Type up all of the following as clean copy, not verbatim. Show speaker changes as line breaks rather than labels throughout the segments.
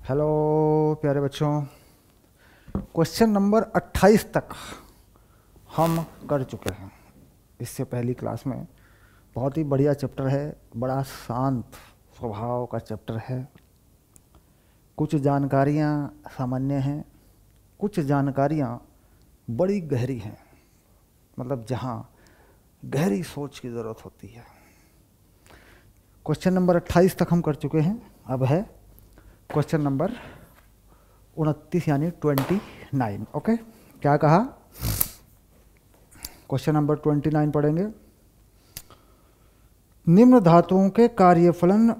Hello प्यारे बच्चों, question number 28 तक हम कर चुके हैं। इससे पहली क्लास में बहुत ही बढ़िया चैप्टर है, बड़ा शांत स्वभाव का चैप्टर है। कुछ जानकारियाँ सामान्य हैं, कुछ जानकारियाँ बड़ी गहरी हैं, मतलब जहाँ गहरी सोच की ज़रूरत होती है। क्वेश्चन नंबर 28 तक हम कर चुके हैं। अब है क्वेश्चन नंबर 29 यानी 29। ओके, क्या कहा? क्वेश्चन नंबर 29 पढ़ेंगे। निम्न धातुओं के कार्यफलन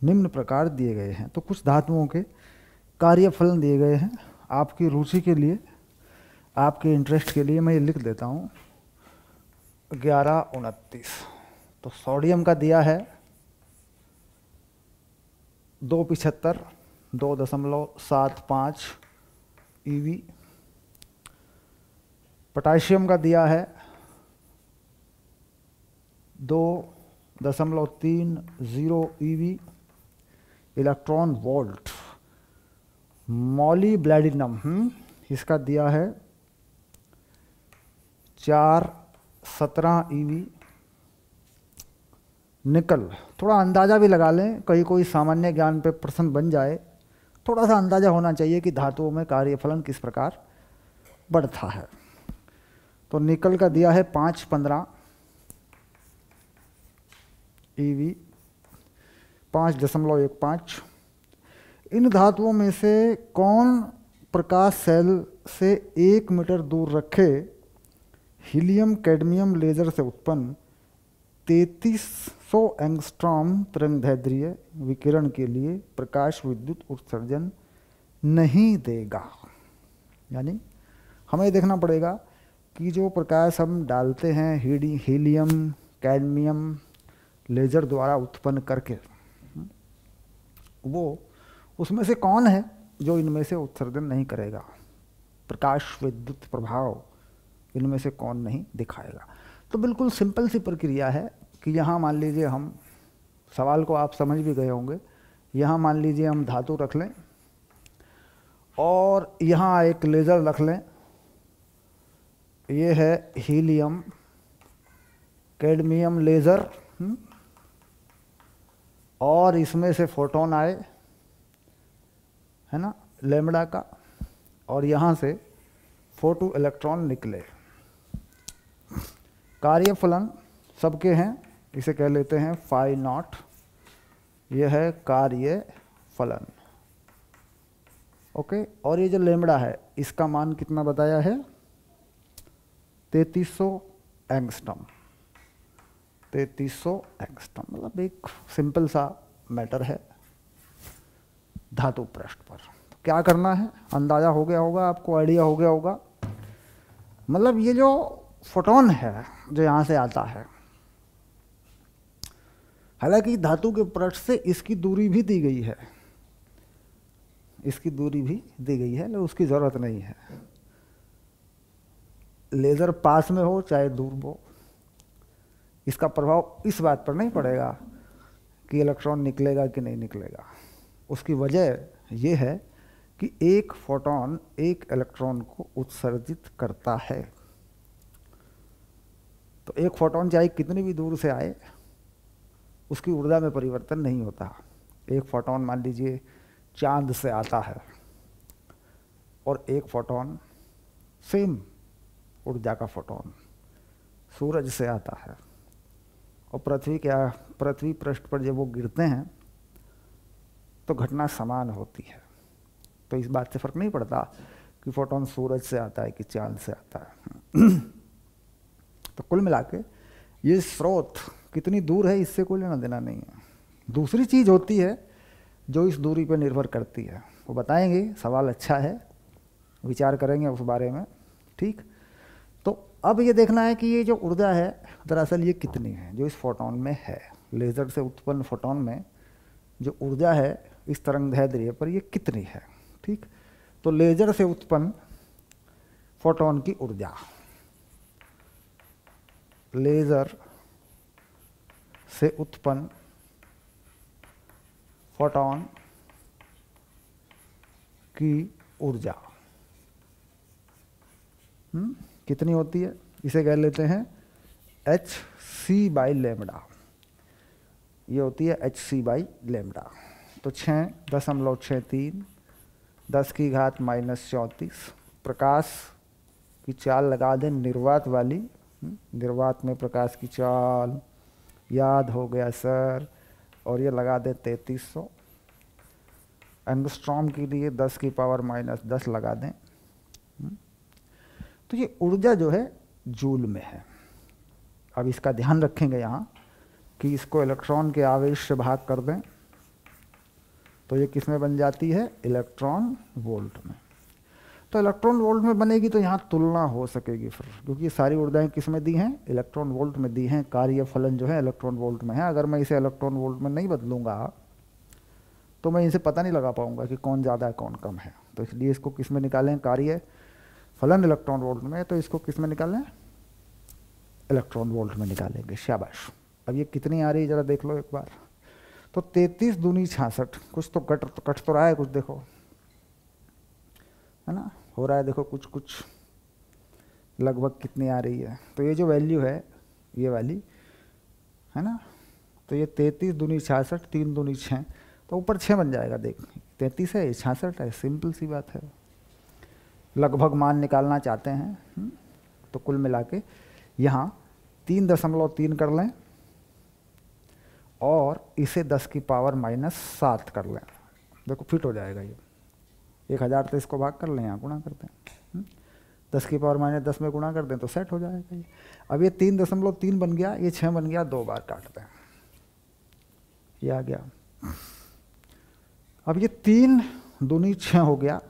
निम्न प्रकार दिए गए हैं। तो कुछ धातुओं के कार्यफलन दिए गए हैं। आपकी रुचि के लिए, आपके इंटरेस्ट के लिए मैं ये लिख देता हूँ 1129। तो सोडियम का दिया है 275 2.75 ईवी। पोटाशियम का दिया है 2.30 ईवी इलेक्ट्रॉन वोल्ट। मॉलीब्लैडिनम इसका दिया है 4.17 ईवी। निकल, थोड़ा अंदाज़ा भी लगा लें, कहीं कोई सामान्य ज्ञान पे प्रश्न बन जाए, थोड़ा सा अंदाज़ा होना चाहिए कि धातुओं में कार्यफलन किस प्रकार बढ़ता है। तो निकल का दिया है 5.15 ईवी 5.15। इन धातुओं में से कौन प्रकाश सेल से 1 मीटर दूर रखे हीलियम कैडमियम लेजर से उत्पन्न 3300 एंगस्ट्रॉम तरंगदैर्ध्य विकिरण के लिए प्रकाश विद्युत उत्सर्जन नहीं देगा? यानी हमें देखना पड़ेगा कि जो प्रकाश हम डालते हैं हीलियम कैडमियम लेजर द्वारा उत्पन्न करके, वो उसमें से कौन है जो इनमें से उत्सर्जन नहीं करेगा, प्रकाश विद्युत प्रभाव इनमें से कौन नहीं दिखाएगा। तो बिल्कुल सिंपल सी प्रक्रिया है कि यहाँ मान लीजिए, हम सवाल को आप समझ भी गए होंगे, यहाँ मान लीजिए हम धातु रख लें और यहाँ एक लेज़र रख लें। ये है हीलियम कैडमियम लेज़र और इसमें से फोटोन आए, है ना, लैम्बडा का, और यहाँ से फोटो इलेक्ट्रॉन निकले। कार्यफलन सबके हैं, इसे कह लेते हैं फाई नॉट। यह है कार्यफलन। ओके, और ये जो लैम्बडा है इसका मान कितना बताया है? 3300 एंगस्ट्रॉम। 3300 एंगस्ट्रॉम मतलब एक सिंपल सा मैटर है धातु पृष्ठ पर। तो क्या करना है, अंदाज़ा हो गया होगा आपको, आइडिया हो गया होगा। मतलब ये जो फोटोन है जो यहाँ से आता है, हालांकि धातु के पृष्ठ से इसकी दूरी भी दी गई है, इसकी दूरी भी दी गई है, लेकिन उसकी ज़रूरत नहीं है। लेज़र पास में हो चाहे दूर हो, इसका प्रभाव इस बात पर नहीं पड़ेगा कि इलेक्ट्रॉन निकलेगा कि नहीं निकलेगा। उसकी वजह यह है कि एक फोटोन एक इलेक्ट्रॉन को उत्सर्जित करता है। तो एक फोटोन चाहे कितनी भी दूर से आए, उसकी ऊर्जा में परिवर्तन नहीं होता। एक फोटोन मान लीजिए चांद से आता है और एक फोटोन सेम ऊर्जा का फोटोन सूरज से आता है, और पृथ्वी पृष्ठ पर जब वो गिरते हैं तो घटना समान होती है। तो इस बात से फर्क नहीं पड़ता कि फोटोन सूरज से आता है कि चांद से आता है। तो कुल मिला के ये स्रोत कितनी दूर है इससे कोई लेना देना नहीं है। दूसरी चीज़ होती है जो इस दूरी पर निर्भर करती है, वो बताएंगे। सवाल अच्छा है, विचार करेंगे उस बारे में। ठीक, तो अब ये देखना है कि ये जो ऊर्जा है दरअसल ये कितनी है जो इस फोटोन में है। लेज़र से उत्पन्न फोटोन में जो ऊर्जा है इस तरंगदैर्ध्य पर ये कितनी है। ठीक, तो लेज़र से उत्पन्न फोटोन की ऊर्जा, लेज़र से उत्पन्न फोटोन की ऊर्जा कितनी होती है? इसे कह लेते हैं एच सी बाई लेमडा। ये होती है एच सी बाई लेमडा। तो 6.63 10⁻⁻34 प्रकाश की चाल लगा दें निर्वात वाली। निर्वात में प्रकाश की चाल याद हो गया सर। और ये लगा दें 3300। एंगस्ट्रॉम के लिए 10⁻⁻10 लगा दें। तो ये ऊर्जा जो है जूल में है। अब इसका ध्यान रखेंगे यहाँ कि इसको इलेक्ट्रॉन के आवेश से भाग कर दें तो ये किस में बन जाती है? इलेक्ट्रॉन वोल्ट में। तो इलेक्ट्रॉन वोल्ट में बनेगी तो यहाँ तुलना हो सकेगी फिर, क्योंकि सारी ऊर्जाएं किस में दी हैं? इलेक्ट्रॉन वोल्ट में दी हैं। कार्य फलन जो है इलेक्ट्रॉन वोल्ट में है। अगर मैं इसे इलेक्ट्रॉन वोल्ट में नहीं बदलूंगा तो मैं इसे पता नहीं लगा पाऊंगा कि कौन ज़्यादा है कौन कम है। तो इसलिए इसको किस में निकालें? कार्य फलन इलेक्ट्रॉन वोल्ट में, तो इसको किस में निकालें? इलेक्ट्रॉन वोल्ट में निकालेंगे। शाबाश। अब ये कितनी आ रही है ज़रा देख लो एक बार। तो 33 दूनी 66। कुछ तो कट तो रहा है कुछ, देखो है ना, हो रहा है देखो कुछ कुछ। लगभग कितनी आ रही है? तो ये जो वैल्यू है ये वाली है ना, तो ये 33 दूनी 66 3 दूनी 6, तो ऊपर 6 बन जाएगा। देख 33 है, 66 है, सिंपल सी बात है। लगभग मान निकालना चाहते हैं तो कुल मिला के यहाँ 3.3 कर लें और इसे 10⁻⁻7 कर लें। देखो फिट हो जाएगा ये। 1000 तो इसको भाग कर लें, यहाँ गुणा करते हैं। 10⁻⁻10 में गुणा कर दें तो सेट हो जाएगा ये। अब ये 3.3 बन गया, ये 6 बन गया, 2 बार काट दें, ये आ गया। अब ये 3 दूनी 6 हो गया,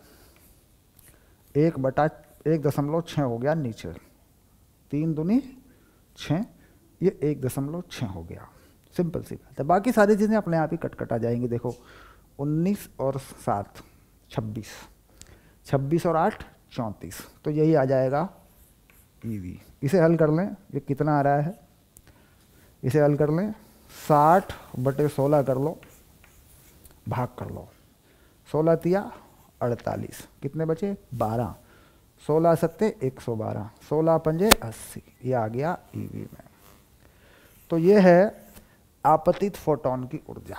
1/1.6 हो गया नीचे। 3 दूनी 6, ये 1.6 हो गया। सिंपल सी बात है। बाकी सारी चीज़ें अपने आप ही कट आ जाएंगी। देखो 19 और 7 26, 26 और 8 34, तो यही आ जाएगा ईवी। इसे हल कर लें, ये कितना आ रहा है? इसे हल कर लें, 60/16 कर लो, भाग कर लो। 16 तिया 48, कितने बचे? 12। 16 सत्ते 112, 16 पंजे 80, ये आ गया ईवी में। तो ये है आपतित फोटोन की ऊर्जा,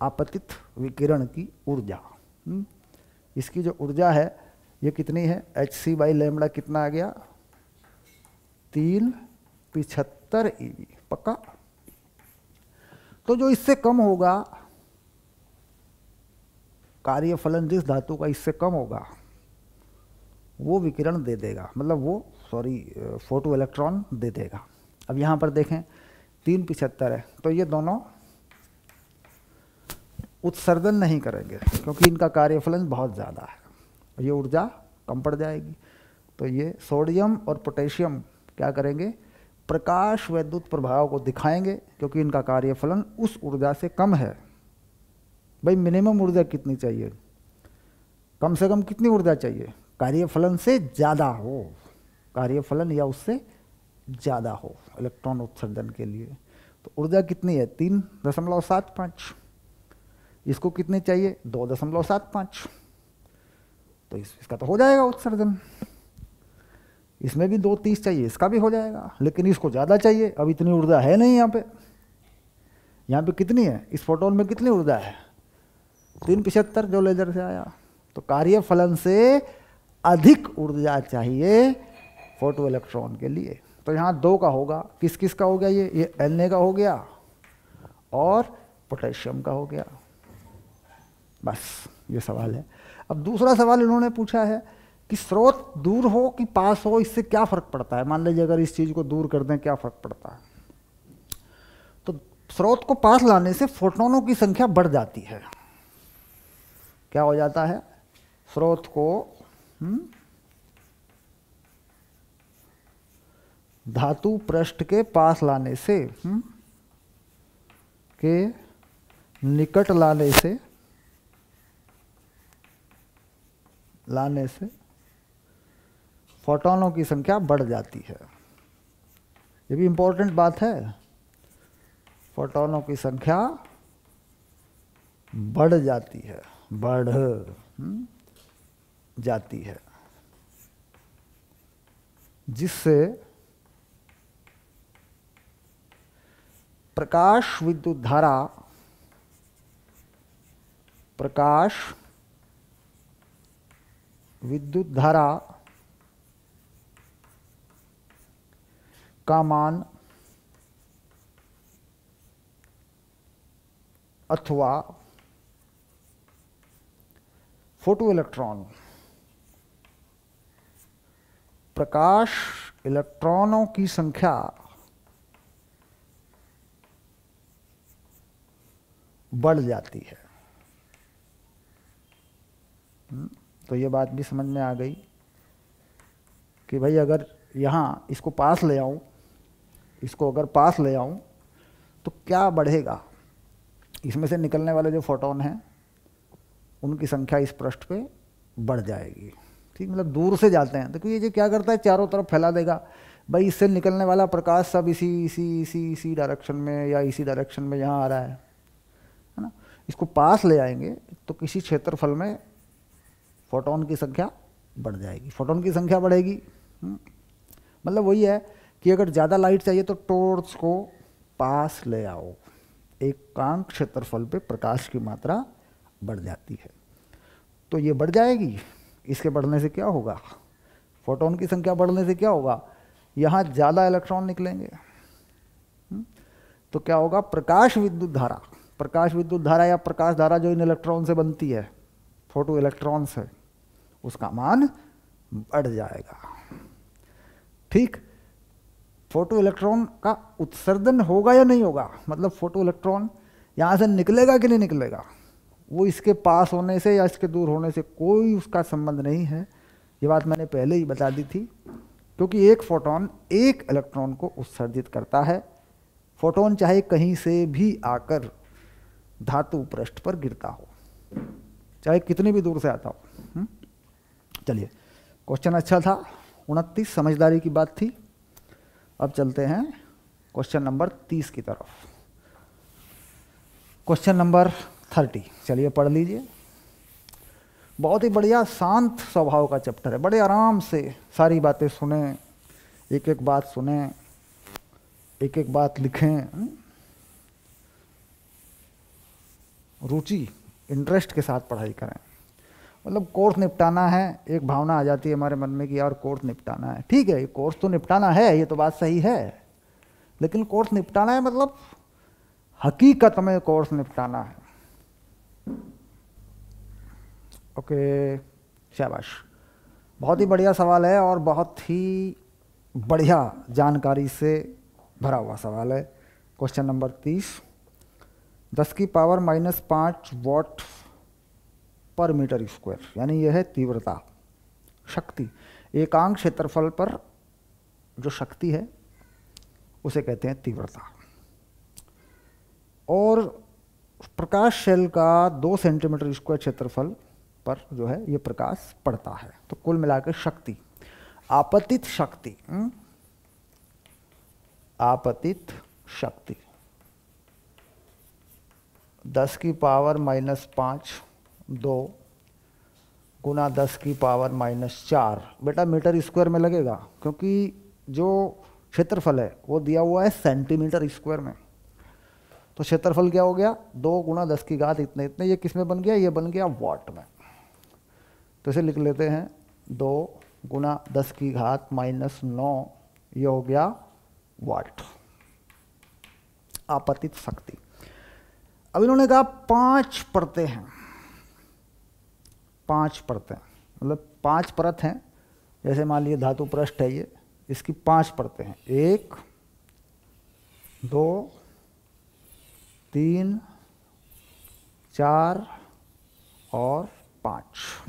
आपतित विकिरण की ऊर्जा। इसकी जो ऊर्जा है ये कितनी है? hc बाई लेमड़ा कितना आ गया? 375 ईवी। पक्का? तो जो इससे कम होगा कार्यफलन, जिस धातु का इससे कम होगा वो विकिरण दे देगा, मतलब वो फोटो इलेक्ट्रॉन दे देगा। अब यहाँ पर देखें 375 है, तो ये दोनों उत्सर्जन नहीं करेंगे क्योंकि इनका कार्यफलन बहुत ज़्यादा है, ये ऊर्जा कम पड़ जाएगी। तो ये सोडियम और पोटेशियम क्या करेंगे? प्रकाश वैद्युत प्रभाव को दिखाएंगे क्योंकि इनका कार्यफलन उस ऊर्जा से कम है। भाई मिनिमम ऊर्जा कितनी चाहिए? कम से कम कितनी ऊर्जा चाहिए? कार्यफलन से ज़्यादा हो, कार्यफलन या उससे ज़्यादा हो इलेक्ट्रॉन उत्सर्जन के लिए। तो ऊर्जा कितनी है? 3.75। इसको कितनी चाहिए? 2.75। तो इसका तो हो जाएगा उत्सर्जन। इसमें भी 2.30 चाहिए, इसका भी हो जाएगा, लेकिन इसको ज़्यादा चाहिए। अब इतनी ऊर्जा है नहीं यहाँ पे। यहाँ पे कितनी है? इस फोटोन में कितनी ऊर्जा है? 375 जो लेजर से आया। तो कार्यफलन से अधिक ऊर्जा चाहिए फोटो इलेक्ट्रॉन के लिए। तो यहाँ 2 का होगा। किस किस का हो गया? ये Na का हो गया और पोटेशियम का हो गया। बस ये सवाल है। अब दूसरा सवाल इन्होंने पूछा है कि स्रोत दूर हो कि पास हो, इससे क्या फ़र्क पड़ता है? मान लीजिए अगर इस चीज़ को दूर कर दें, क्या फ़र्क पड़ता है? तो स्रोत को पास लाने से फोटोनों की संख्या बढ़ जाती है। क्या हो जाता है? स्रोत को धातु पृष्ठ के पास लाने से, के निकट लाने से फोटोनों की संख्या बढ़ जाती है। ये भी इंपॉर्टेंट बात है। फोटोनों की संख्या बढ़ जाती है, बढ़ जाती है, जिससे प्रकाश विद्युत धारा का मान अथवा फोटो इलेक्ट्रॉन, प्रकाश इलेक्ट्रॉनों की संख्या बढ़ जाती है। तो ये बात भी समझ में आ गई कि भाई अगर यहाँ इसको पास ले आऊँ, इसको अगर पास ले आऊँ तो क्या बढ़ेगा, इसमें से निकलने वाले जो फोटोन हैं उनकी संख्या इस पृष्ठ पे बढ़ जाएगी। ठीक, मतलब दूर से जाते हैं तो क्योंकि ये क्या करता है, चारों तरफ फैला देगा। भाई इससे निकलने वाला प्रकाश सब इसी डायरेक्शन में या इसी डायरेक्शन में यहाँ आ रहा है ना। इसको पास ले आएंगे तो किसी क्षेत्रफल में फोटोन की संख्या बढ़ जाएगी, फोटोन की संख्या बढ़ेगी। मतलब वही है कि अगर ज़्यादा लाइट चाहिए तो टॉर्च को पास ले आओ, एकांक क्षेत्रफल पे प्रकाश की मात्रा बढ़ जाती है। तो ये बढ़ जाएगी, इसके बढ़ने से क्या होगा, फोटोन की संख्या बढ़ने से क्या होगा, यहाँ ज़्यादा इलेक्ट्रॉन निकलेंगे। तो क्या होगा, प्रकाश विद्युत धारा या प्रकाश धारा जो इन इलेक्ट्रॉन से बनती है, फोटो इलेक्ट्रॉन से, उसका मान बढ़ जाएगा। ठीक, फोटो इलेक्ट्रॉन का उत्सर्जन होगा या नहीं होगा, मतलब फोटो इलेक्ट्रॉन यहाँ से निकलेगा कि नहीं निकलेगा, वो इसके पास होने से या इसके दूर होने से कोई उसका संबंध नहीं है। ये बात मैंने पहले ही बता दी थी, क्योंकि एक फोटोन एक इलेक्ट्रॉन को उत्सर्जित करता है। फोटोन चाहे कहीं से भी आकर धातु पृष्ठ पर गिरता हो, चाहे कितनी भी दूर से आता हो। चलिए, क्वेश्चन अच्छा था, 29 समझदारी की बात थी। अब चलते हैं क्वेश्चन नंबर 30 की तरफ। क्वेश्चन नंबर 30, चलिए पढ़ लीजिए। बहुत ही बढ़िया शांत स्वभाव का चैप्टर है, बड़े आराम से सारी बातें सुने, एक एक बात सुने, एक एक बात लिखें, रुचि इंटरेस्ट के साथ पढ़ाई करें। मतलब कोर्स निपटाना है, एक भावना आ जाती है हमारे मन में कि यार कोर्स निपटाना है। ठीक है, ये कोर्स तो निपटाना है, ये तो बात सही है, लेकिन कोर्स निपटाना है मतलब हकीकत में कोर्स निपटाना है। ओके, शाबाश, बहुत ही बढ़िया सवाल है और बहुत ही बढ़िया जानकारी से भरा हुआ सवाल है। क्वेश्चन नंबर 30, 10 की पावर -5 वॉट पर मीटर स्क्वायर, यानी यह है तीव्रता, शक्ति। एकांक क्षेत्रफल पर जो शक्ति है उसे कहते हैं तीव्रता। और प्रकाश शेल का 2 सेंटीमीटर स्क्वायर क्षेत्रफल पर जो है ये प्रकाश पड़ता है। तो कुल मिलाकर शक्ति, आपतित शक्ति, आपतित शक्ति 10 की पावर -5 2 गुना 10 की पावर -4, बेटा मीटर स्क्वायर में लगेगा, क्योंकि जो क्षेत्रफल है वो दिया हुआ है सेंटीमीटर स्क्वायर में। तो क्षेत्रफल क्या हो गया, 2 गुना 10 की घात इतने इतने, ये किस में बन गया, ये बन गया वॉट में। तो इसे लिख लेते हैं 2 गुना 10 की घात -9, ये हो गया वाट, आपतित शक्ति। अब इन्होंने कहा 5 परतें हैं, 5 परतें, मतलब 5 परत हैं। जैसे मान लीजिए धातु पृष्ठ है ये, इसकी 5 परतें हैं, 1 2 3 4 और 5।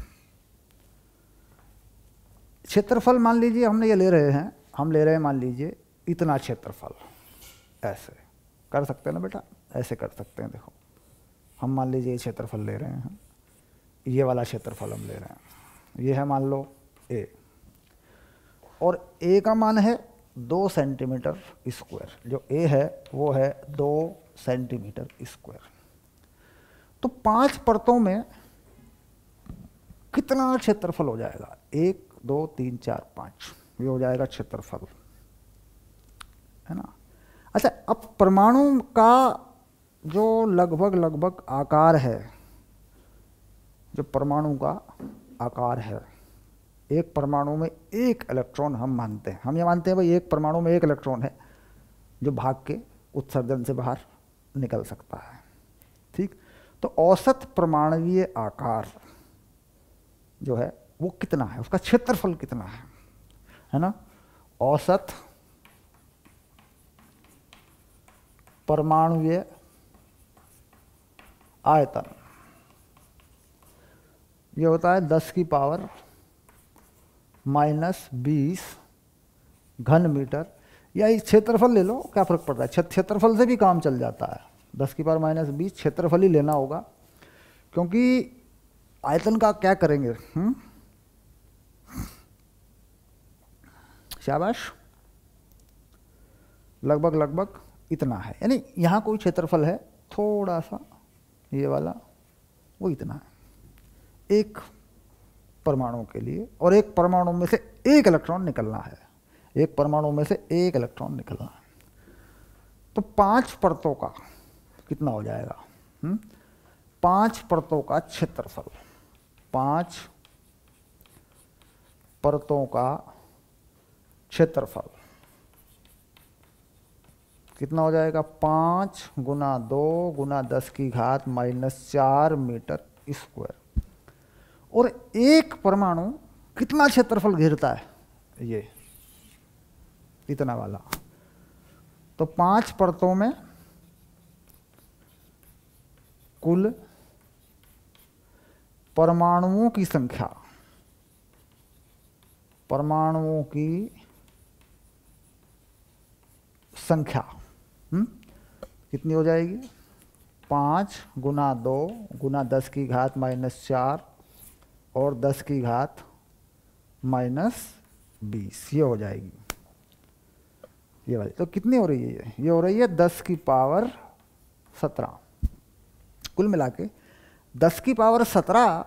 क्षेत्रफल मान लीजिए हमने ये ले रहे हैं, हम ले रहे हैं मान लीजिए इतना क्षेत्रफल, ऐसे कर सकते हैं ना बेटा, ऐसे कर सकते हैं। देखो हम मान लीजिए ये क्षेत्रफल ले रहे हैं, ये वाला क्षेत्रफल हम ले रहे हैं, ये है मान लो ए, और ए का मान है 2 सेंटीमीटर स्क्वायर, जो ए है वो है 2 सेंटीमीटर स्क्वायर। तो 5 परतों में कितना क्षेत्रफल हो जाएगा, 1 2 3 4 5, ये हो जाएगा क्षेत्रफल, है ना। अच्छा, अब परमाणु का जो लगभग आकार है, जो परमाणु का आकार है, एक परमाणु में एक इलेक्ट्रॉन हम मानते हैं, हम ये मानते हैं भाई एक परमाणु में एक इलेक्ट्रॉन है जो भाग के उत्सर्जन से बाहर निकल सकता है, ठीक। तो औसत परमाणुीय आकार जो है वो कितना है, उसका क्षेत्रफल कितना है ना। औसत परमाणुीय आयतन ये होता है 10 की पावर -20 घन मीटर, या इस क्षेत्रफल ले लो, क्या फर्क पड़ता है, क्षेत्रफल से भी काम चल जाता है। 10 की पावर -20 क्षेत्रफल ही लेना होगा, क्योंकि आयतन का क्या करेंगे। शाबाश, लगभग इतना है, यानी यहाँ कोई क्षेत्रफल है थोड़ा सा, ये वाला वो इतना है एक परमाणु के लिए, और एक परमाणु में से एक इलेक्ट्रॉन निकलना है, एक परमाणु में से एक इलेक्ट्रॉन निकलना है। तो 5 परतों का कितना हो जाएगा, 5 परतों का क्षेत्रफल, 5 परतों का क्षेत्रफल कितना हो जाएगा, 5 गुना 2 गुना 10 की घात -4 मीटर स्क्वायर। और एक परमाणु कितना क्षेत्रफल घेरता है, ये इतना वाला। तो 5 परतों में कुल परमाणुओं की संख्या, परमाणुओं की संख्या कितनी हो जाएगी, 5 गुना 2 गुना 10 की घात -4 और 10 की घात -20, ये हो जाएगी ये वाली। तो कितनी हो रही है ये हो रही है 10 की पावर 17। कुल मिला के 10 की पावर 17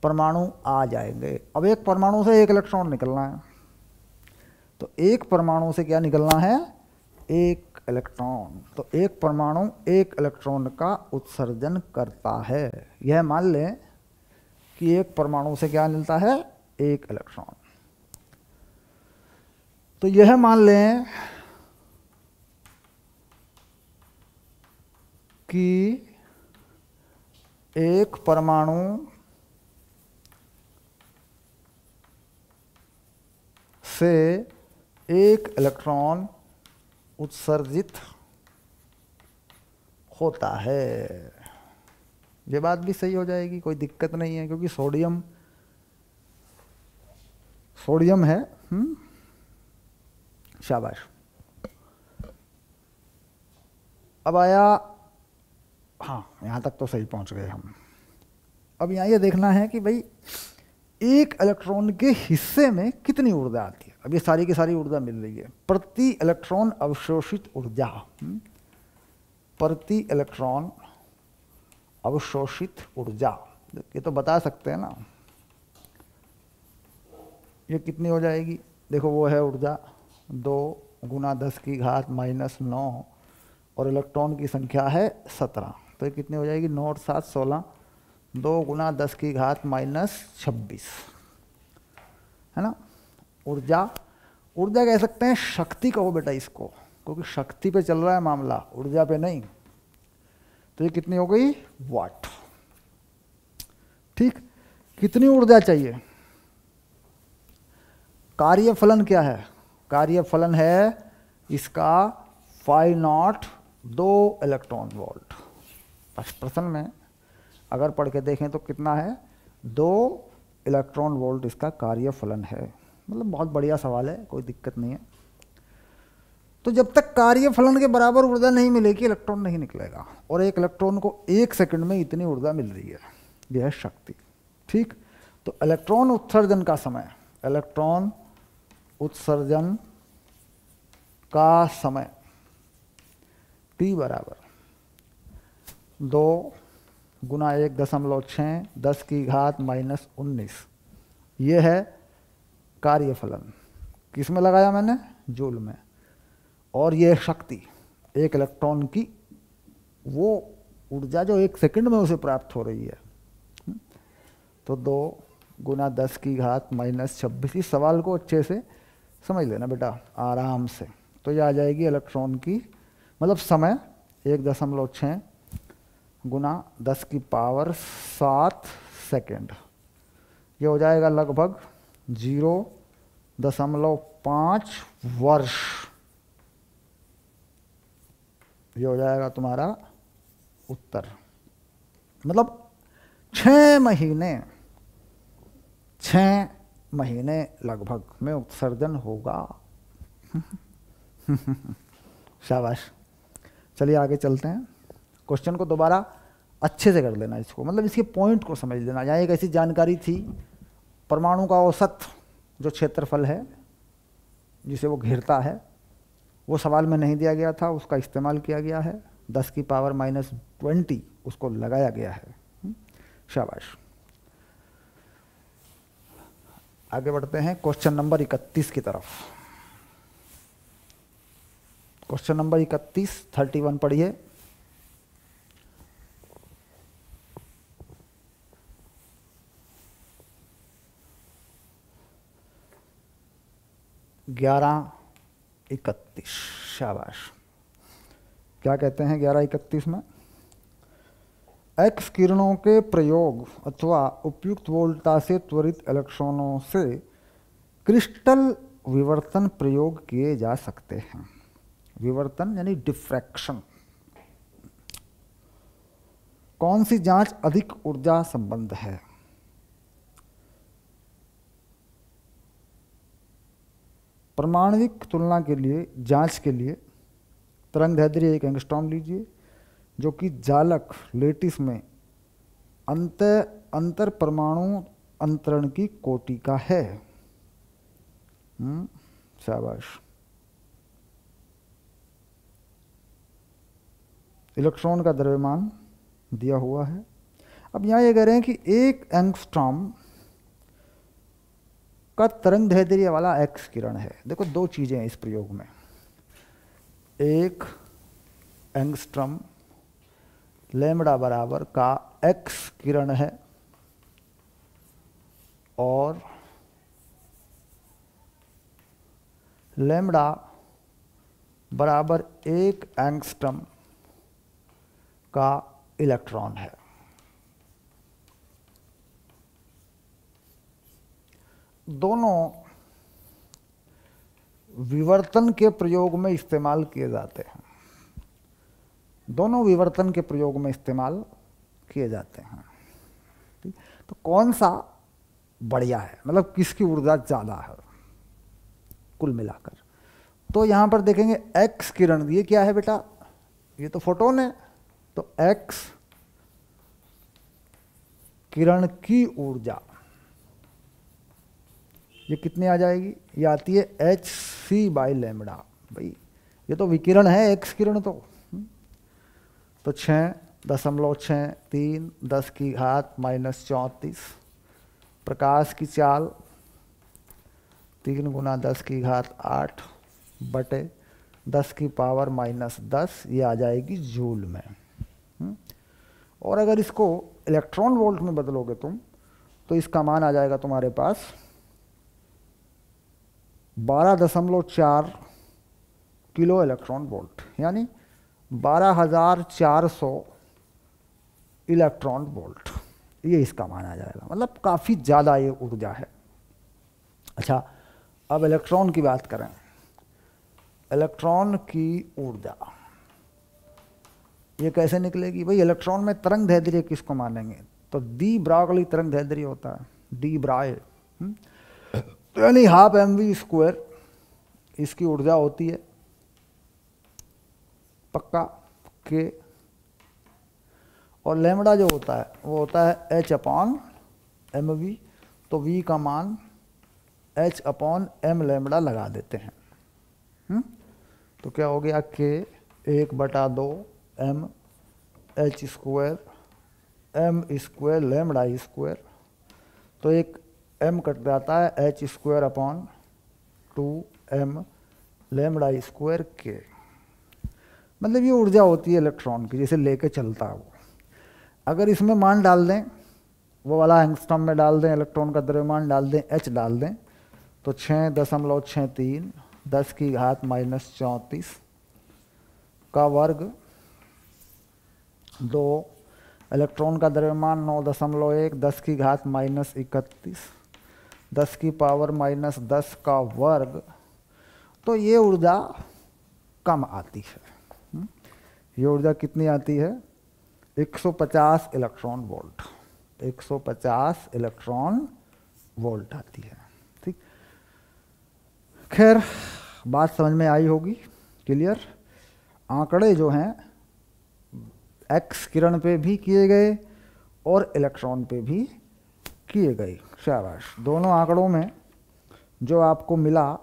परमाणु आ जाएंगे। अब एक परमाणु से एक इलेक्ट्रॉन निकलना है, तो एक परमाणु से क्या निकलना है, एक इलेक्ट्रॉन। तो एक परमाणु एक इलेक्ट्रॉन का उत्सर्जन करता है। यह मान लें कि एक परमाणु से क्या मिलता है, एक इलेक्ट्रॉन। तो यह मान लें कि एक परमाणु से एक इलेक्ट्रॉन उत्सर्जित होता है। ये बात भी सही हो जाएगी, कोई दिक्कत नहीं है, क्योंकि सोडियम है। शाबाश। अब आया, हाँ यहाँ तक तो सही पहुँच गए हम। अब यहाँ ये देखना है कि भाई एक इलेक्ट्रॉन के हिस्से में कितनी ऊर्जा आती है। अब ये सारी की सारी ऊर्जा मिल रही है। प्रति इलेक्ट्रॉन अवशोषित ऊर्जा, प्रति इलेक्ट्रॉन अवशोषित ऊर्जा, ये तो बता सकते हैं ना, ये कितनी हो जाएगी। देखो वो है ऊर्जा 2 गुना 10 की घात -9 और इलेक्ट्रॉन की संख्या है 17, तो ये कितनी हो जाएगी, 9 और 7 16, 2 गुना 10 की घात -26, है ना। ऊर्जा कह सकते हैं, शक्ति कहो बेटा इसको, क्योंकि शक्ति पे चल रहा है मामला, ऊर्जा पे नहीं। तो ये कितनी हो गई, वाट। ठीक, कितनी ऊर्जा चाहिए। कार्यफलन क्या है, कार्यफलन है इसका φ0 2 इलेक्ट्रॉन वोल्ट। प्रश्न में अगर पढ़ के देखें तो कितना है, 2 इलेक्ट्रॉन वोल्ट इसका कार्यफलन है। मतलब बहुत बढ़िया सवाल है, कोई दिक्कत नहीं है। तो जब तक कार्यफलन के बराबर ऊर्जा नहीं मिलेगी इलेक्ट्रॉन नहीं निकलेगा, और एक इलेक्ट्रॉन को 1 सेकंड में इतनी ऊर्जा मिल रही है, यह है शक्ति। ठीक, तो इलेक्ट्रॉन उत्सर्जन का समय, इलेक्ट्रॉन उत्सर्जन का समय T बराबर 2 गुना 1.6 10 की घात माइनस 19। ये है कार्यफलन, किस में लगाया मैंने, जूल में। और ये शक्ति एक इलेक्ट्रॉन की, वो ऊर्जा जो 1 सेकंड में उसे प्राप्त हो रही है। तो 2 गुना 10 की घात माइनस 26। इस सवाल को अच्छे से समझ लेना बेटा, आराम से। तो ये आ जाएगी इलेक्ट्रॉन की, मतलब समय 1.6 गुना 10 की पावर 7 सेकेंड। ये हो जाएगा लगभग 0.5 वर्ष। ये हो जाएगा तुम्हारा उत्तर। मतलब 6 महीने लगभग में उत्सर्जन होगा। शाबाश। चलिए आगे चलते हैं। क्वेश्चन को दोबारा अच्छे से कर लेना इसको, मतलब इसके पॉइंट को समझ लेना। यहाँ एक ऐसी जानकारी थी, परमाणु का औसत जो क्षेत्रफल है जिसे वो घेरता है, वो सवाल में नहीं दिया गया था, उसका इस्तेमाल किया गया है। 10 की पावर माइनस 20 उसको लगाया गया है। शाबाश। आगे बढ़ते हैं क्वेश्चन नंबर 31 की तरफ। क्वेश्चन नंबर 31 31 पढ़िए। ग्यारह 31। शाबाश। क्या कहते हैं 11:31 में, एक्स किरणों के प्रयोग अथवा उपयुक्त वोल्टा से त्वरित इलेक्ट्रॉनों से क्रिस्टल विवर्तन प्रयोग किए जा सकते हैं। विवर्तन यानी डिफ्रैक्शन। कौन सी जांच अधिक ऊर्जा संबंध है? परमाणविक तुलना के लिए, जांच के लिए तरंगदैर्ध्य 1 एंगस्ट्रॉम लीजिए, जो कि जालक लेटिस में अंतर परमाणु अंतरण की कोटि का है। शाबाश। इलेक्ट्रॉन का द्रव्यमान दिया हुआ है। अब यहाँ ये कह रहे हैं कि 1 एंगस्ट्रॉम का तरंगदैर्ध्य वाला एक्स किरण है। देखो 2 चीजें हैं इस प्रयोग में। 1 एंगस्ट्रॉम लैम्बडा बराबर का एक्स किरण है, और लैम्बडा बराबर 1 एंगस्ट्रॉम का इलेक्ट्रॉन है। दोनों विवर्तन के प्रयोग में इस्तेमाल किए जाते हैं। दोनों विवर्तन के प्रयोग में इस्तेमाल किए जाते हैं। ठीक, तो कौन सा बढ़िया है, मतलब किसकी ऊर्जा ज़्यादा है कुल मिलाकर? तो यहाँ पर देखेंगे एक्स किरण, ये क्या है बेटा, ये तो फोटोन है। तो एक्स किरण की ऊर्जा ये कितनी आ जाएगी? ये आती है hc/λ। भाई ये तो विकिरण है, एक्स किरण तो 6.63 10 की घात माइनस 34। प्रकाश की चाल 3 गुना 10 की घात 8 बटे 10 की पावर माइनस 10। ये आ जाएगी जूल में। और अगर इसको इलेक्ट्रॉन वोल्ट में बदलोगे तुम, तो इसका मान आ जाएगा तुम्हारे पास 12.4 किलो इलेक्ट्रॉन वोल्ट, यानी 12,400 इलेक्ट्रॉन वोल्ट। ये इसका मान आ जाएगा, मतलब काफ़ी ज़्यादा ये ऊर्जा है। अच्छा, अब इलेक्ट्रॉन की बात करें। इलेक्ट्रॉन की ऊर्जा ये कैसे निकलेगी? भाई इलेक्ट्रॉन में तरंग दैर्ध्य किसको मानेंगे? तो डी ब्रागली तरंग दैर्ध्य होता है, डी ब्राय, तो यानी हाफ mv² इसकी ऊर्जा होती है, पक्का के। और लैम्बडा जो होता है वो होता है h/mv, तो v का मान h/m लैम्बडा लगा देते हैं। तो क्या हो गया, k 1/2 m h² m square lambda square, तो एक m कट जाता है h square upon 2m lambda square के। मतलब ये ऊर्जा होती है इलेक्ट्रॉन की, जैसे लेके चलता है वो। अगर इसमें मान डाल दें, वो वाला एंगस्ट्रॉम में डाल दें, इलेक्ट्रॉन का द्रव्यमान डाल दें, h डाल दें, तो 6.63 10 की घात -34 का वर्ग 2, इलेक्ट्रॉन का द्रव्यमान 9.1 10 की घात -31 10 की पावर -10 का वर्ग। तो ये ऊर्जा कम आती है। ये ऊर्जा कितनी आती है? 150 इलेक्ट्रॉन वोल्ट, 150 इलेक्ट्रॉन वोल्ट आती है। ठीक, खैर बात समझ में आई होगी, क्लियर। आंकड़े जो हैं एक्स किरण पे भी किए गए और इलेक्ट्रॉन पे भी किए गए, शाबाश। दोनों आंकड़ों में जो आपको मिला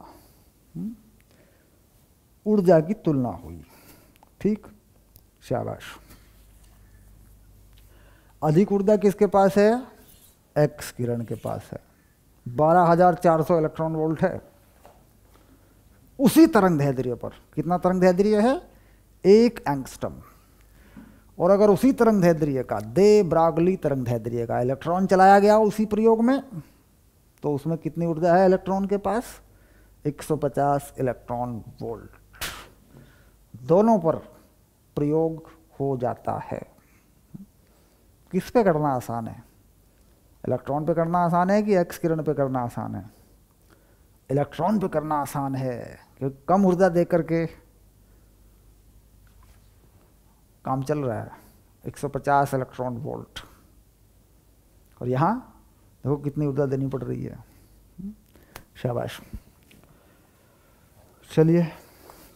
ऊर्जा की तुलना हुई, ठीक, शाबाश। अधिक ऊर्जा किसके पास है? एक्स किरण के पास है, 12,400 इलेक्ट्रॉन वोल्ट है। उसी तरंग दैर्ध्य पर कितना तरंग दैर्ध्य है? 1 एंगस्ट्रॉम। और अगर उसी तरंग दैर्ध्य का, दे ब्रागली तरंग दैर्ध्य का इलेक्ट्रॉन चलाया गया उसी प्रयोग में, तो उसमें कितनी ऊर्जा है इलेक्ट्रॉन के पास? 150 इलेक्ट्रॉन वोल्ट। दोनों पर प्रयोग हो जाता है। किस पे करना आसान है? इलेक्ट्रॉन पे करना आसान है कि एक्स किरण पे करना आसान है? इलेक्ट्रॉन पे करना आसान है, क्योंकि कम ऊर्जा दे करके काम चल रहा है, 150 इलेक्ट्रॉन वोल्ट। और यहाँ देखो कितनी ऊर्जा देनी पड़ रही है, शाबाश। चलिए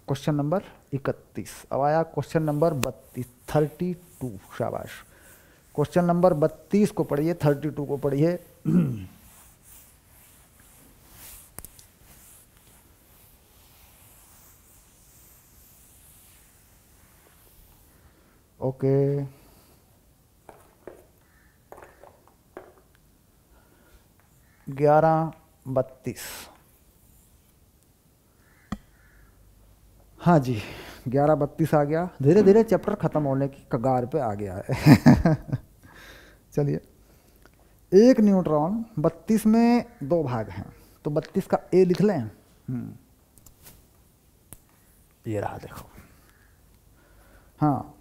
क्वेश्चन नंबर 31। अब आया क्वेश्चन नंबर 32, शाबाश। क्वेश्चन नंबर 32 को पढ़िए, 32 को पढ़िए। ओके, ग्यारह 32। हाँ जी, 11:32 आ गया। धीरे धीरे चैप्टर खत्म होने की कगार पे आ गया है। चलिए, एक न्यूट्रॉन 32 में 2 भाग हैं, तो 32 का ए लिख लें। ये रहा, देखो। हाँ,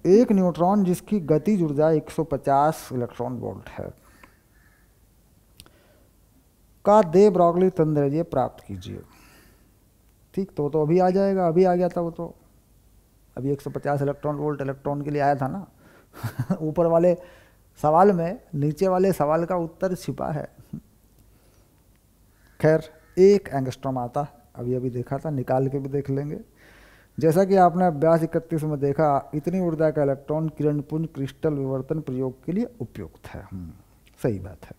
एक न्यूट्रॉन जिसकी गतिज ऊर्जा 150 इलेक्ट्रॉन वोल्ट है का दे ब्रॉगली तरंग प्राप्त कीजिए। ठीक, तो अभी आ जाएगा, अभी आ गया था वो तो। अभी 150 इलेक्ट्रॉन वोल्ट इलेक्ट्रॉन के लिए आया था ना। ऊपर वाले सवाल में नीचे वाले सवाल का उत्तर छिपा है। खैर, 1 एंगस्ट्रॉम आता, अभी अभी देखा था, निकाल के भी देख लेंगे। जैसा कि आपने अभ्यास 31 में देखा, इतनी ऊर्जा का इलेक्ट्रॉन किरणपुंज क्रिस्टल विवर्तन प्रयोग के लिए उपयुक्त है। सही बात है।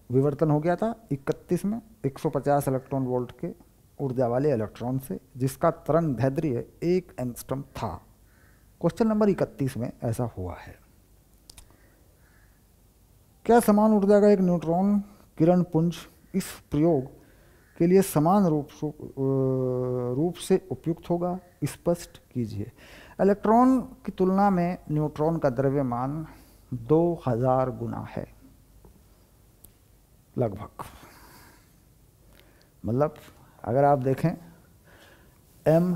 विवर्तन हो गया था 31 में 150 इलेक्ट्रॉन वोल्ट के ऊर्जा वाले इलेक्ट्रॉन से, जिसका तरंग दैर्ध्य 1 एंगस्ट्रॉम था। क्वेश्चन नंबर 31 में ऐसा हुआ है। क्या समान ऊर्जा का एक न्यूट्रॉन किरणपुंज इस प्रयोग के लिए समान रूप से उपयुक्त होगा? स्पष्ट कीजिए। इलेक्ट्रॉन की तुलना में न्यूट्रॉन का द्रव्यमान 2000 गुना है लगभग। मतलब अगर आप देखें, m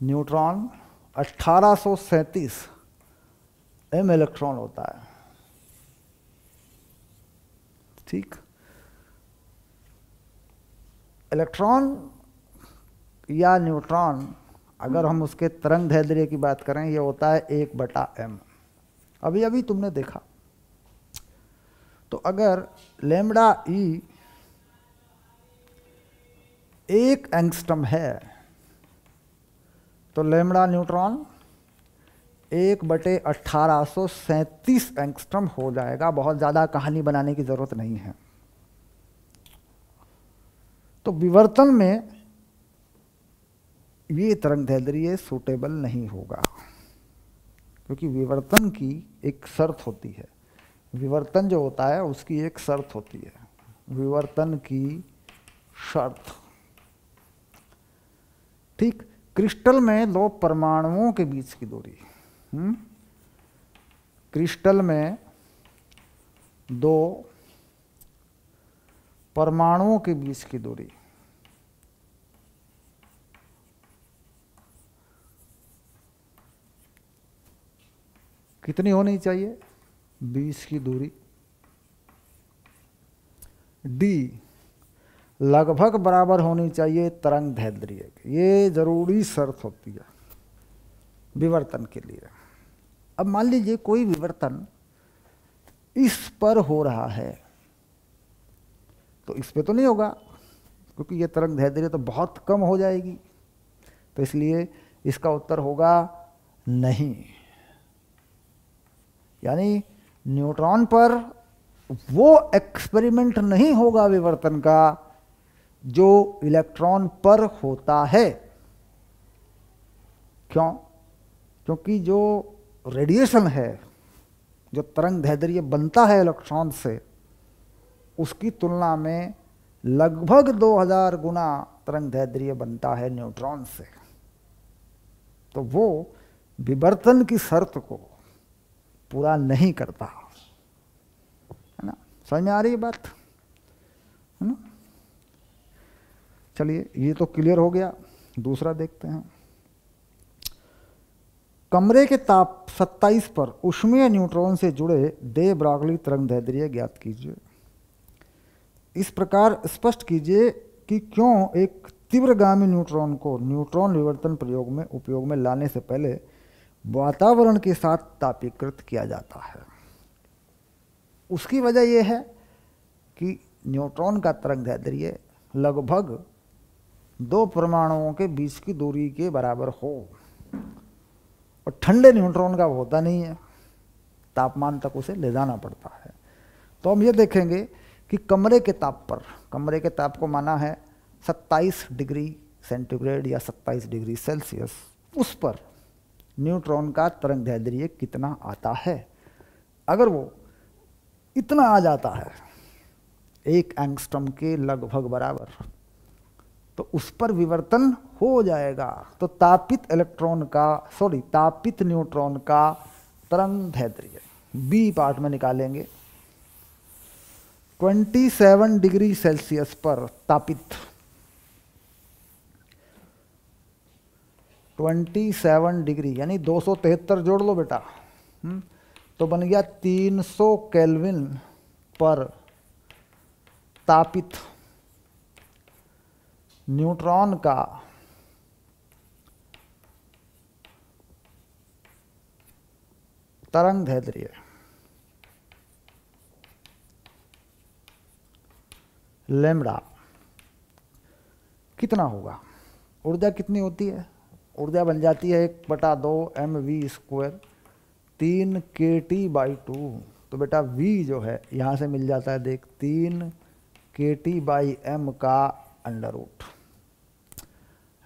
न्यूट्रॉन 1837 m इलेक्ट्रॉन होता है। ठीक, इलेक्ट्रॉन या न्यूट्रॉन, अगर हम उसके तरंग दैर्ध्य की बात करें, ये होता है 1/m। अभी अभी तुमने देखा। तो अगर लैम्बडा ई 1 एंगस्ट्रॉम है, तो लैम्बडा न्यूट्रॉन 1/1837 एंगस्ट्रॉम हो जाएगा। बहुत ज़्यादा कहानी बनाने की ज़रूरत नहीं है। तो विवर्तन में ये तरंग दैर्ध्य सूटेबल नहीं होगा, क्योंकि विवर्तन की एक शर्त होती है, विवर्तन जो होता है उसकी एक शर्त होती है, विवर्तन की शर्त। ठीक, क्रिस्टल में दो परमाणुओं के बीच की दूरी, क्रिस्टल में दो परमाणुओं के बीच की दूरी कितनी होनी चाहिए? 20 की दूरी। डी लगभग बराबर होनी चाहिए तरंग दैर्ध्य की। ये जरूरी शर्त होती है विवर्तन के लिए। अब मान लीजिए कोई विवर्तन इस पर हो रहा है, तो इस पे तो नहीं होगा क्योंकि ये तरंग दैर्ध्य तो बहुत कम हो जाएगी, तो इसलिए इसका उत्तर होगा नहीं। यानी न्यूट्रॉन पर वो एक्सपेरिमेंट नहीं होगा विवर्तन का जो इलेक्ट्रॉन पर होता है। क्यों? क्योंकि जो रेडिएशन है, जो तरंग दैर्ध्य बनता है इलेक्ट्रॉन से, उसकी तुलना में लगभग 2000 गुना तरंग दैर्ध्य बनता है न्यूट्रॉन से। तो वो विवर्तन की शर्त को पूरा नहीं करता, है ना? समझ में आ रही है बात, है ना? चलिए ये तो क्लियर हो गया। दूसरा देखते हैं। कमरे के ताप 27 पर ऊष्मीय न्यूट्रॉन से जुड़े डे ब्रॉगली तरंग दैर्ध्य ज्ञात कीजिए। इस प्रकार स्पष्ट कीजिए कि क्यों एक तीव्रगामी न्यूट्रॉन को न्यूट्रॉन विवर्तन प्रयोग में उपयोग में लाने से पहले वातावरण के साथ तापीकृत किया जाता है। उसकी वजह यह है कि न्यूट्रॉन का तरंग दैर्ध्य लगभग 2 परमाणुओं के बीच की दूरी के बराबर हो, और ठंडे न्यूट्रॉन का होता नहीं है, तापमान तक उसे ले जाना पड़ता है। तो हम ये देखेंगे कि कमरे के ताप पर, कमरे के ताप को माना है 27 डिग्री सेंटीग्रेड या 27 डिग्री सेल्सियस, उस पर न्यूट्रॉन का तरंग दैर्ध्य कितना आता है। अगर वो इतना आ जाता है 1 एंगस्ट्रॉम के लगभग बराबर, तो उस पर विवर्तन हो जाएगा। तो तापित इलेक्ट्रॉन का, सॉरी तापित न्यूट्रॉन का तरंग दैर्ध्य बी पार्ट में निकालेंगे। 27 डिग्री सेल्सियस पर तापित, 27 डिग्री यानी 273 जोड़ लो बेटा, तो बन गया 300 केल्विन पर तापित न्यूट्रॉन का तरंग दैर्ध्य लैम्ब्डा कितना होगा? ऊर्जा कितनी होती है? ऊर्जा बन जाती है 1/2 mv², 3 kT/2। तो बेटा v जो है यहाँ से मिल जाता है, देख 3 kT/m का अंडर रूट,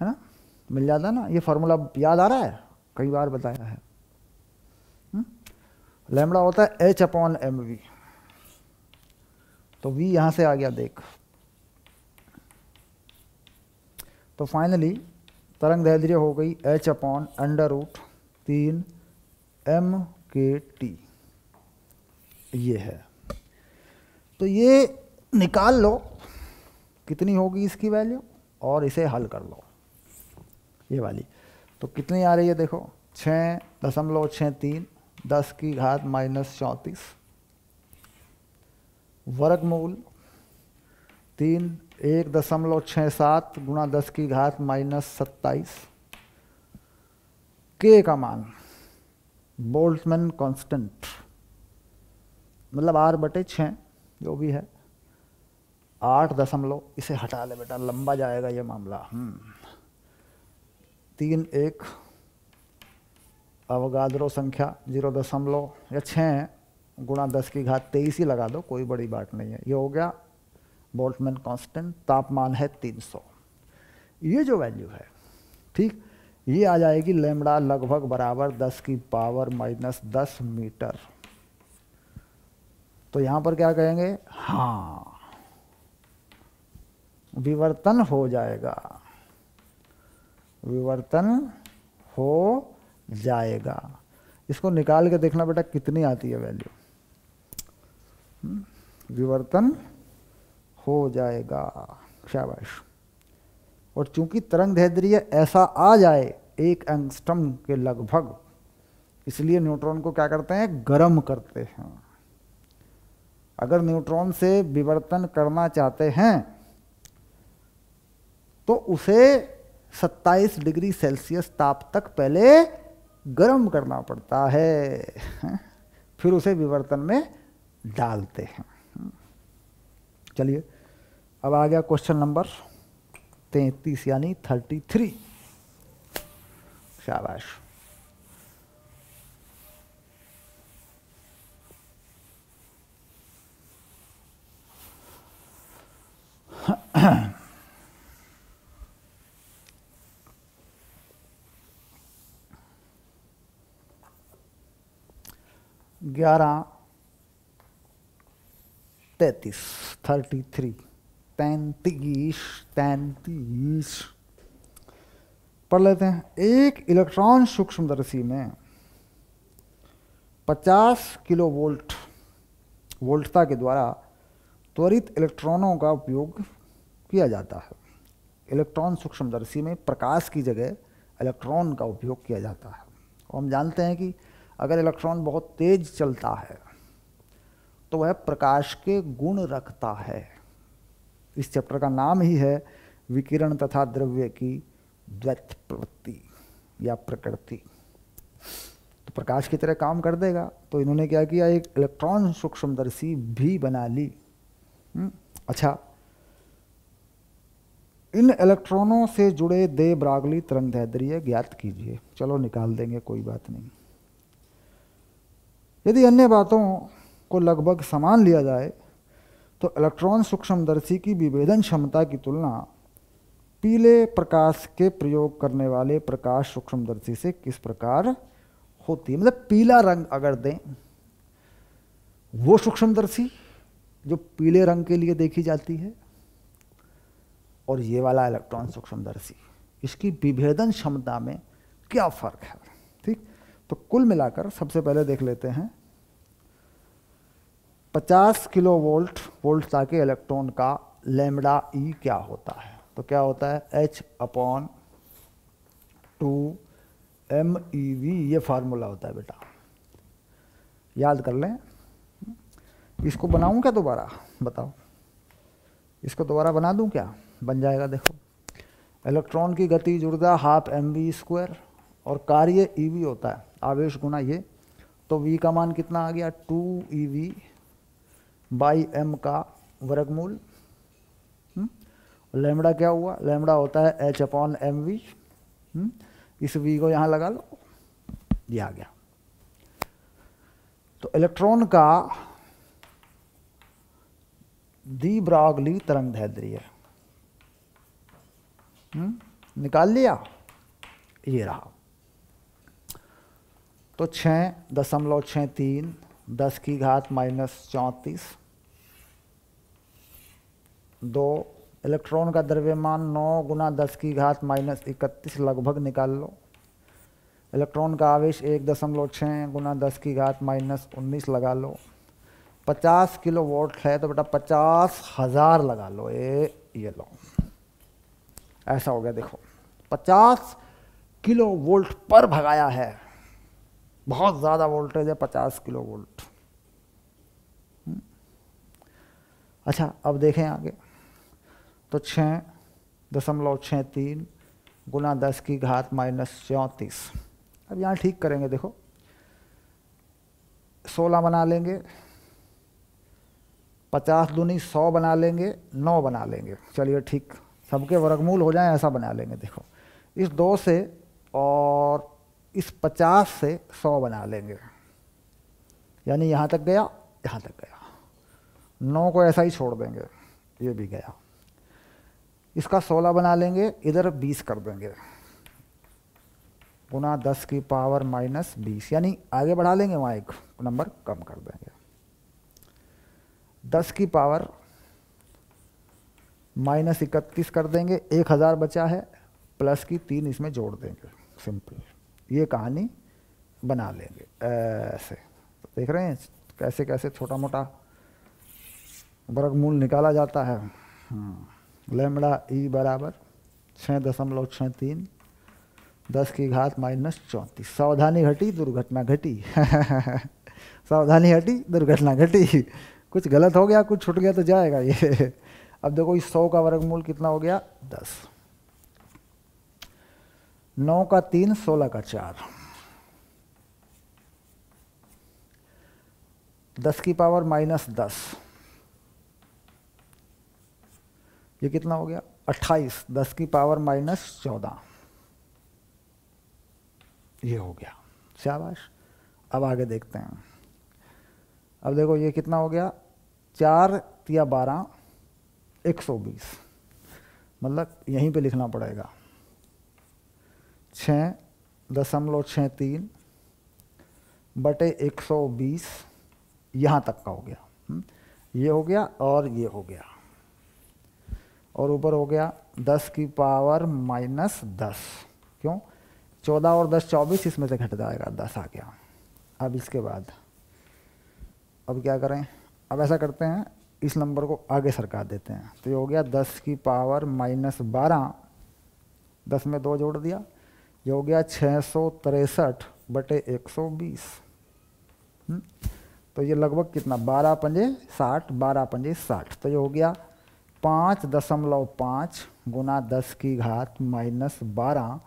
है ना? मिल जाता है ना? ये फॉर्मूला याद आ रहा है, कई बार बताया है। लैम्ब्डा होता है h/mv, तो v यहाँ से आ गया देख। तो फाइनली तरंग दैर्ध्य हो गई h/√3 mkt, ये है। तो ये निकाल लो कितनी होगी इसकी वैल्यू, और इसे हल कर लो ये वाली। तो कितनी आ रही है देखो, 6.63 10⁻⁻34 वर्गमूल 3 1.67 गुणा 10⁻⁻27 के का मान बोल्ट्जमैन कांस्टेंट, मतलब r/6 जो भी है 8 इसे हटा ले बेटा, लंबा जाएगा ये मामला। 3 1 अवगाद्रो संख्या 0.6 गुणा 10⁻23 ही लगा दो, कोई बड़ी बात नहीं है। ये हो गया बोल्ट्जमैन कांस्टेंट, तापमान है 300। ये जो वैल्यू है, ठीक, ये आ जाएगी लैम्बडा लगभग बराबर 10 की पावर माइनस 10 मीटर। तो यहां पर क्या कहेंगे, हाँ विवर्तन हो जाएगा, विवर्तन हो जाएगा। इसको निकाल के देखना बेटा कितनी आती है वैल्यू। विवर्तन हो जाएगा, शाबाश। और चूंकि तरंग दैर्ध्य ऐसा आ जाए 1 एंगस्ट्रम के लगभग, इसलिए न्यूट्रॉन को क्या करते हैं, गर्म करते हैं। अगर न्यूट्रॉन से विवर्तन करना चाहते हैं तो उसे 27 डिग्री सेल्सियस ताप तक पहले गर्म करना पड़ता है, फिर उसे विवर्तन में डालते हैं। चलिए अब आ गया क्वेश्चन नंबर 33 यानी 33। शाबाश। ग्यारह 33 33 33 पढ़ लेते हैं। एक इलेक्ट्रॉन सूक्ष्मदर्शी में 50 किलो वोल्टता के द्वारा त्वरित इलेक्ट्रॉनों का उपयोग किया जाता है। इलेक्ट्रॉन सूक्ष्मदर्शी में प्रकाश की जगह इलेक्ट्रॉन का उपयोग किया जाता है। और हम जानते हैं कि अगर इलेक्ट्रॉन बहुत तेज चलता है तो वह प्रकाश के गुण रखता है। इस चैप्टर का नाम ही है विकिरण तथा द्रव्य की द्वैत प्रवृत्ति या प्रकृति। तो प्रकाश की तरह काम कर देगा। तो इन्होंने क्या किया, एक इलेक्ट्रॉन सूक्ष्मदर्शी भी बना ली। अच्छा, इन इलेक्ट्रॉनों से जुड़े दे ब्रागली तरंगदैर्ध्य ज्ञात कीजिए। चलो निकाल देंगे, कोई बात नहीं। यदि अन्य बातों को लगभग समान लिया जाए तो इलेक्ट्रॉन सूक्ष्मदर्शी की विभेदन क्षमता की तुलना पीले प्रकाश के प्रयोग करने वाले प्रकाश सूक्ष्मदर्शी से किस प्रकार होती है। मतलब पीला रंग अगर दें, वो सूक्ष्मदर्शी जो पीले रंग के लिए देखी जाती है, और ये वाला इलेक्ट्रॉन सूक्ष्मदर्शी, इसकी विभेदन क्षमता में क्या फर्क है। ठीक, तो कुल मिलाकर सबसे पहले देख लेते हैं 50 किलो वोल्टता के इलेक्ट्रॉन का लैम्बडा ई क्या होता है। तो क्या होता है, H/2 MeV। ये फार्मूला होता है बेटा, याद कर लें। इसको बनाऊं क्या दोबारा, बताओ, इसको दोबारा बना दूं क्या, बन जाएगा। देखो, इलेक्ट्रॉन की गतिज ऊर्जा ½ mv² और कार्य EV होता है, आवेश गुना ये। तो V का मान कितना आ गया, 2eV/m का वर्गमूल। लैम्बडा क्या हुआ, लैम्बडा होता है H/mv। इस V को यहाँ लगा लो, ये आ गया। तो इलेक्ट्रॉन का दी ब्रागली तरंगदैर्ध्य निकाल लिया, ये रहा। तो 6.63 10⁻⁻34। 2 इलेक्ट्रॉन का द्रव्यमान 9 × 10⁻31 लगभग निकाल लो। इलेक्ट्रॉन का आवेश 1.6 × 10⁻19 लगा लो। 50 किलो वोल्ट है तो बेटा 50,000 लगा लो। ये लो, ऐसा हो गया। देखो, 50 किलो वोल्ट पर भगाया है, बहुत ज़्यादा वोल्टेज है, 50 किलो वोल्ट। अच्छा, अब देखें आगे। तो 6.63 × 10⁻⁻34। अब यहाँ ठीक करेंगे। देखो, 16 बना लेंगे, 50 दूनी 100 बना लेंगे, 9 बना लेंगे। चलिए ठीक, सबके वर्गमूल हो जाए ऐसा बना लेंगे। देखो, इस 2 से और इस 50 से 100 बना लेंगे, यानी यहाँ तक गया, यहाँ तक गया। 9 को ऐसा ही छोड़ देंगे, ये भी गया। इसका 16 बना लेंगे, इधर 20 कर देंगे, गुना 10 की पावर माइनस 20, यानी आगे बढ़ा लेंगे, वहाँ एक नंबर कम कर देंगे। 10 की पावर माइनस 31 कर देंगे, 1000 बचा है, प्लस की 3 इसमें जोड़ देंगे, सिंपल। ये कहानी बना लेंगे ऐसे। तो देख रहे हैं कैसे कैसे छोटा मोटा वर्गमूल निकाला जाता है। लैम्बडा ई बराबर 6.63 10 की घात माइनस 34। सावधानी घटी दुर्घटना घटी सावधानी हटी दुर्घटना घटी। कुछ गलत हो गया, कुछ छूट गया तो जाएगा ये। अब देखो इस 100 का वर्गमूल कितना हो गया 10, 9 का 3 16 का 4, 10 की पावर माइनस 10, ये कितना हो गया 28, 10 की पावर माइनस 14, ये हो गया। शाबाश। अब आगे देखते हैं। अब देखो ये कितना हो गया 4 या 12 120, मतलब यहीं पे लिखना पड़ेगा 6.63 बटे 120, यहाँ तक का हो गया। ये हो गया और ये हो गया, और ऊपर हो गया 10 की पावर माइनस 10, क्यों 14 और 10 24, इसमें से घट जाएगा 10 आ गया। अब इसके बाद अब क्या करें, अब ऐसा करते हैं इस नंबर को आगे सरका देते हैं, तो ये हो गया 10 की पावर माइनस 12, 10 में 2 जोड़ दिया, ये हो गया 663 बटे 120। तो ये लगभग कितना 12 पंजे 60, 12 पंजे 60, तो ये हो गया 5.5 गुना 10 की घात माइनस 12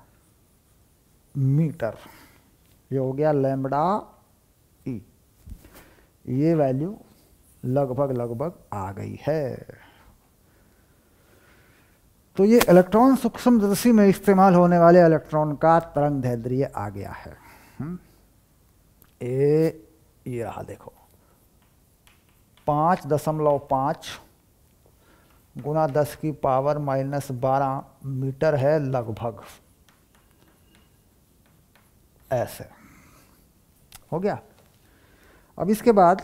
मीटर। ये हो गया लैम्बडा ई। ये वैल्यू लगभग आ गई है। तो ये इलेक्ट्रॉन सूक्ष्मदर्शी में इस्तेमाल होने वाले इलेक्ट्रॉन का तरंगदैर्ध्य आ गया है। ये रहा देखो 5.5 गुना 10 की पावर माइनस 12 मीटर है लगभग, ऐसे हो गया। अब इसके बाद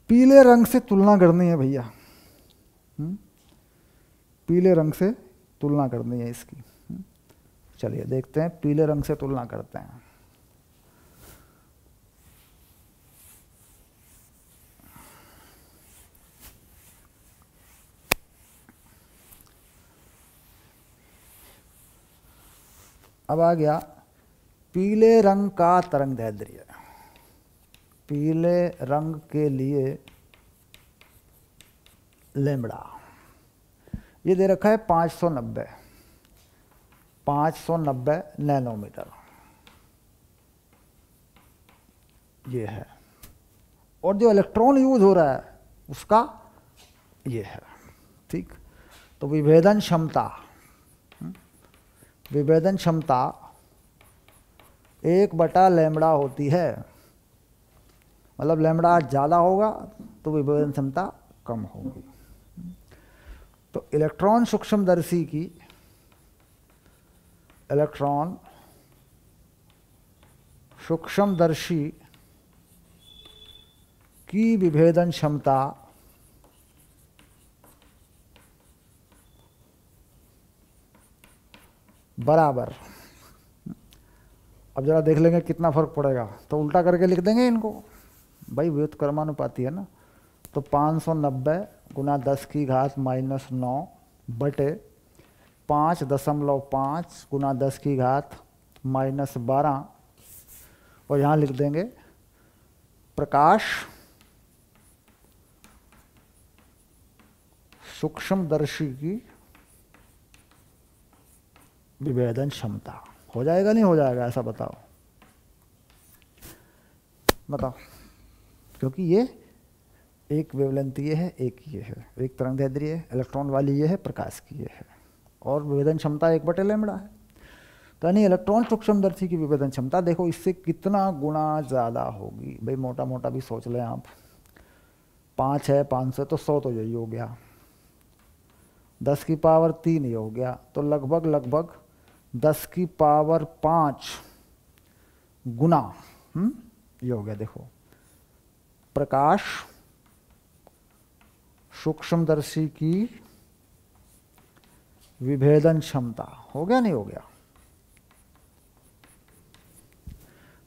पीले रंग से तुलना करनी है भैया, पीले रंग से तुलना करनी है इसकी। चलिए देखते हैं, पीले रंग से तुलना करते हैं। अब आ गया पीले रंग का तरंगदैर्ध्य। पीले रंग के लिए लैम्बडा ये दे रखा है 590 नैनोमीटर, ये है। और जो इलेक्ट्रॉन यूज हो रहा है उसका ये है, ठीक। तो विभेदन क्षमता 1 बटा लैम्बडा होती है, मतलब लैम्बडा ज़्यादा होगा तो विभेदन क्षमता कम होगी। तो इलेक्ट्रॉन सूक्ष्मदर्शी की विभेदन क्षमता बराबर, अब जरा देख लेंगे कितना फर्क पड़ेगा, तो उल्टा करके लिख देंगे इनको, भाई व्युत्क्रमानुपाती है ना। तो 590 गुना 10 की घात माइनस 9 बटे 5.5 गुना 10 की घात माइनस 12, और यहाँ लिख देंगे प्रकाश सूक्ष्मदर्शी की विभेदन क्षमता। हो जाएगा नहीं हो जाएगा, ऐसा बताओ, क्योंकि ये एक वेवलेंथ ये है, एक ये है, एक तरंगदैर्ध्य है, इलेक्ट्रॉन वाली ये है, प्रकाश की ये है, और विभेदन क्षमता 1/λ है। तो यानी इलेक्ट्रॉन सूक्ष्मदर्शी की विभेदन क्षमता देखो इससे कितना गुना ज़्यादा होगी। भाई मोटा मोटा भी सोच लें आप, 5 है 5 से तो 100 तो यही हो गया, 10 की पावर 3 ये हो गया, तो लगभग 10⁵ गुना, ये हो गया। देखो, प्रकाश सूक्ष्मदर्शी की विभेदन क्षमता, हो गया नहीं हो गया?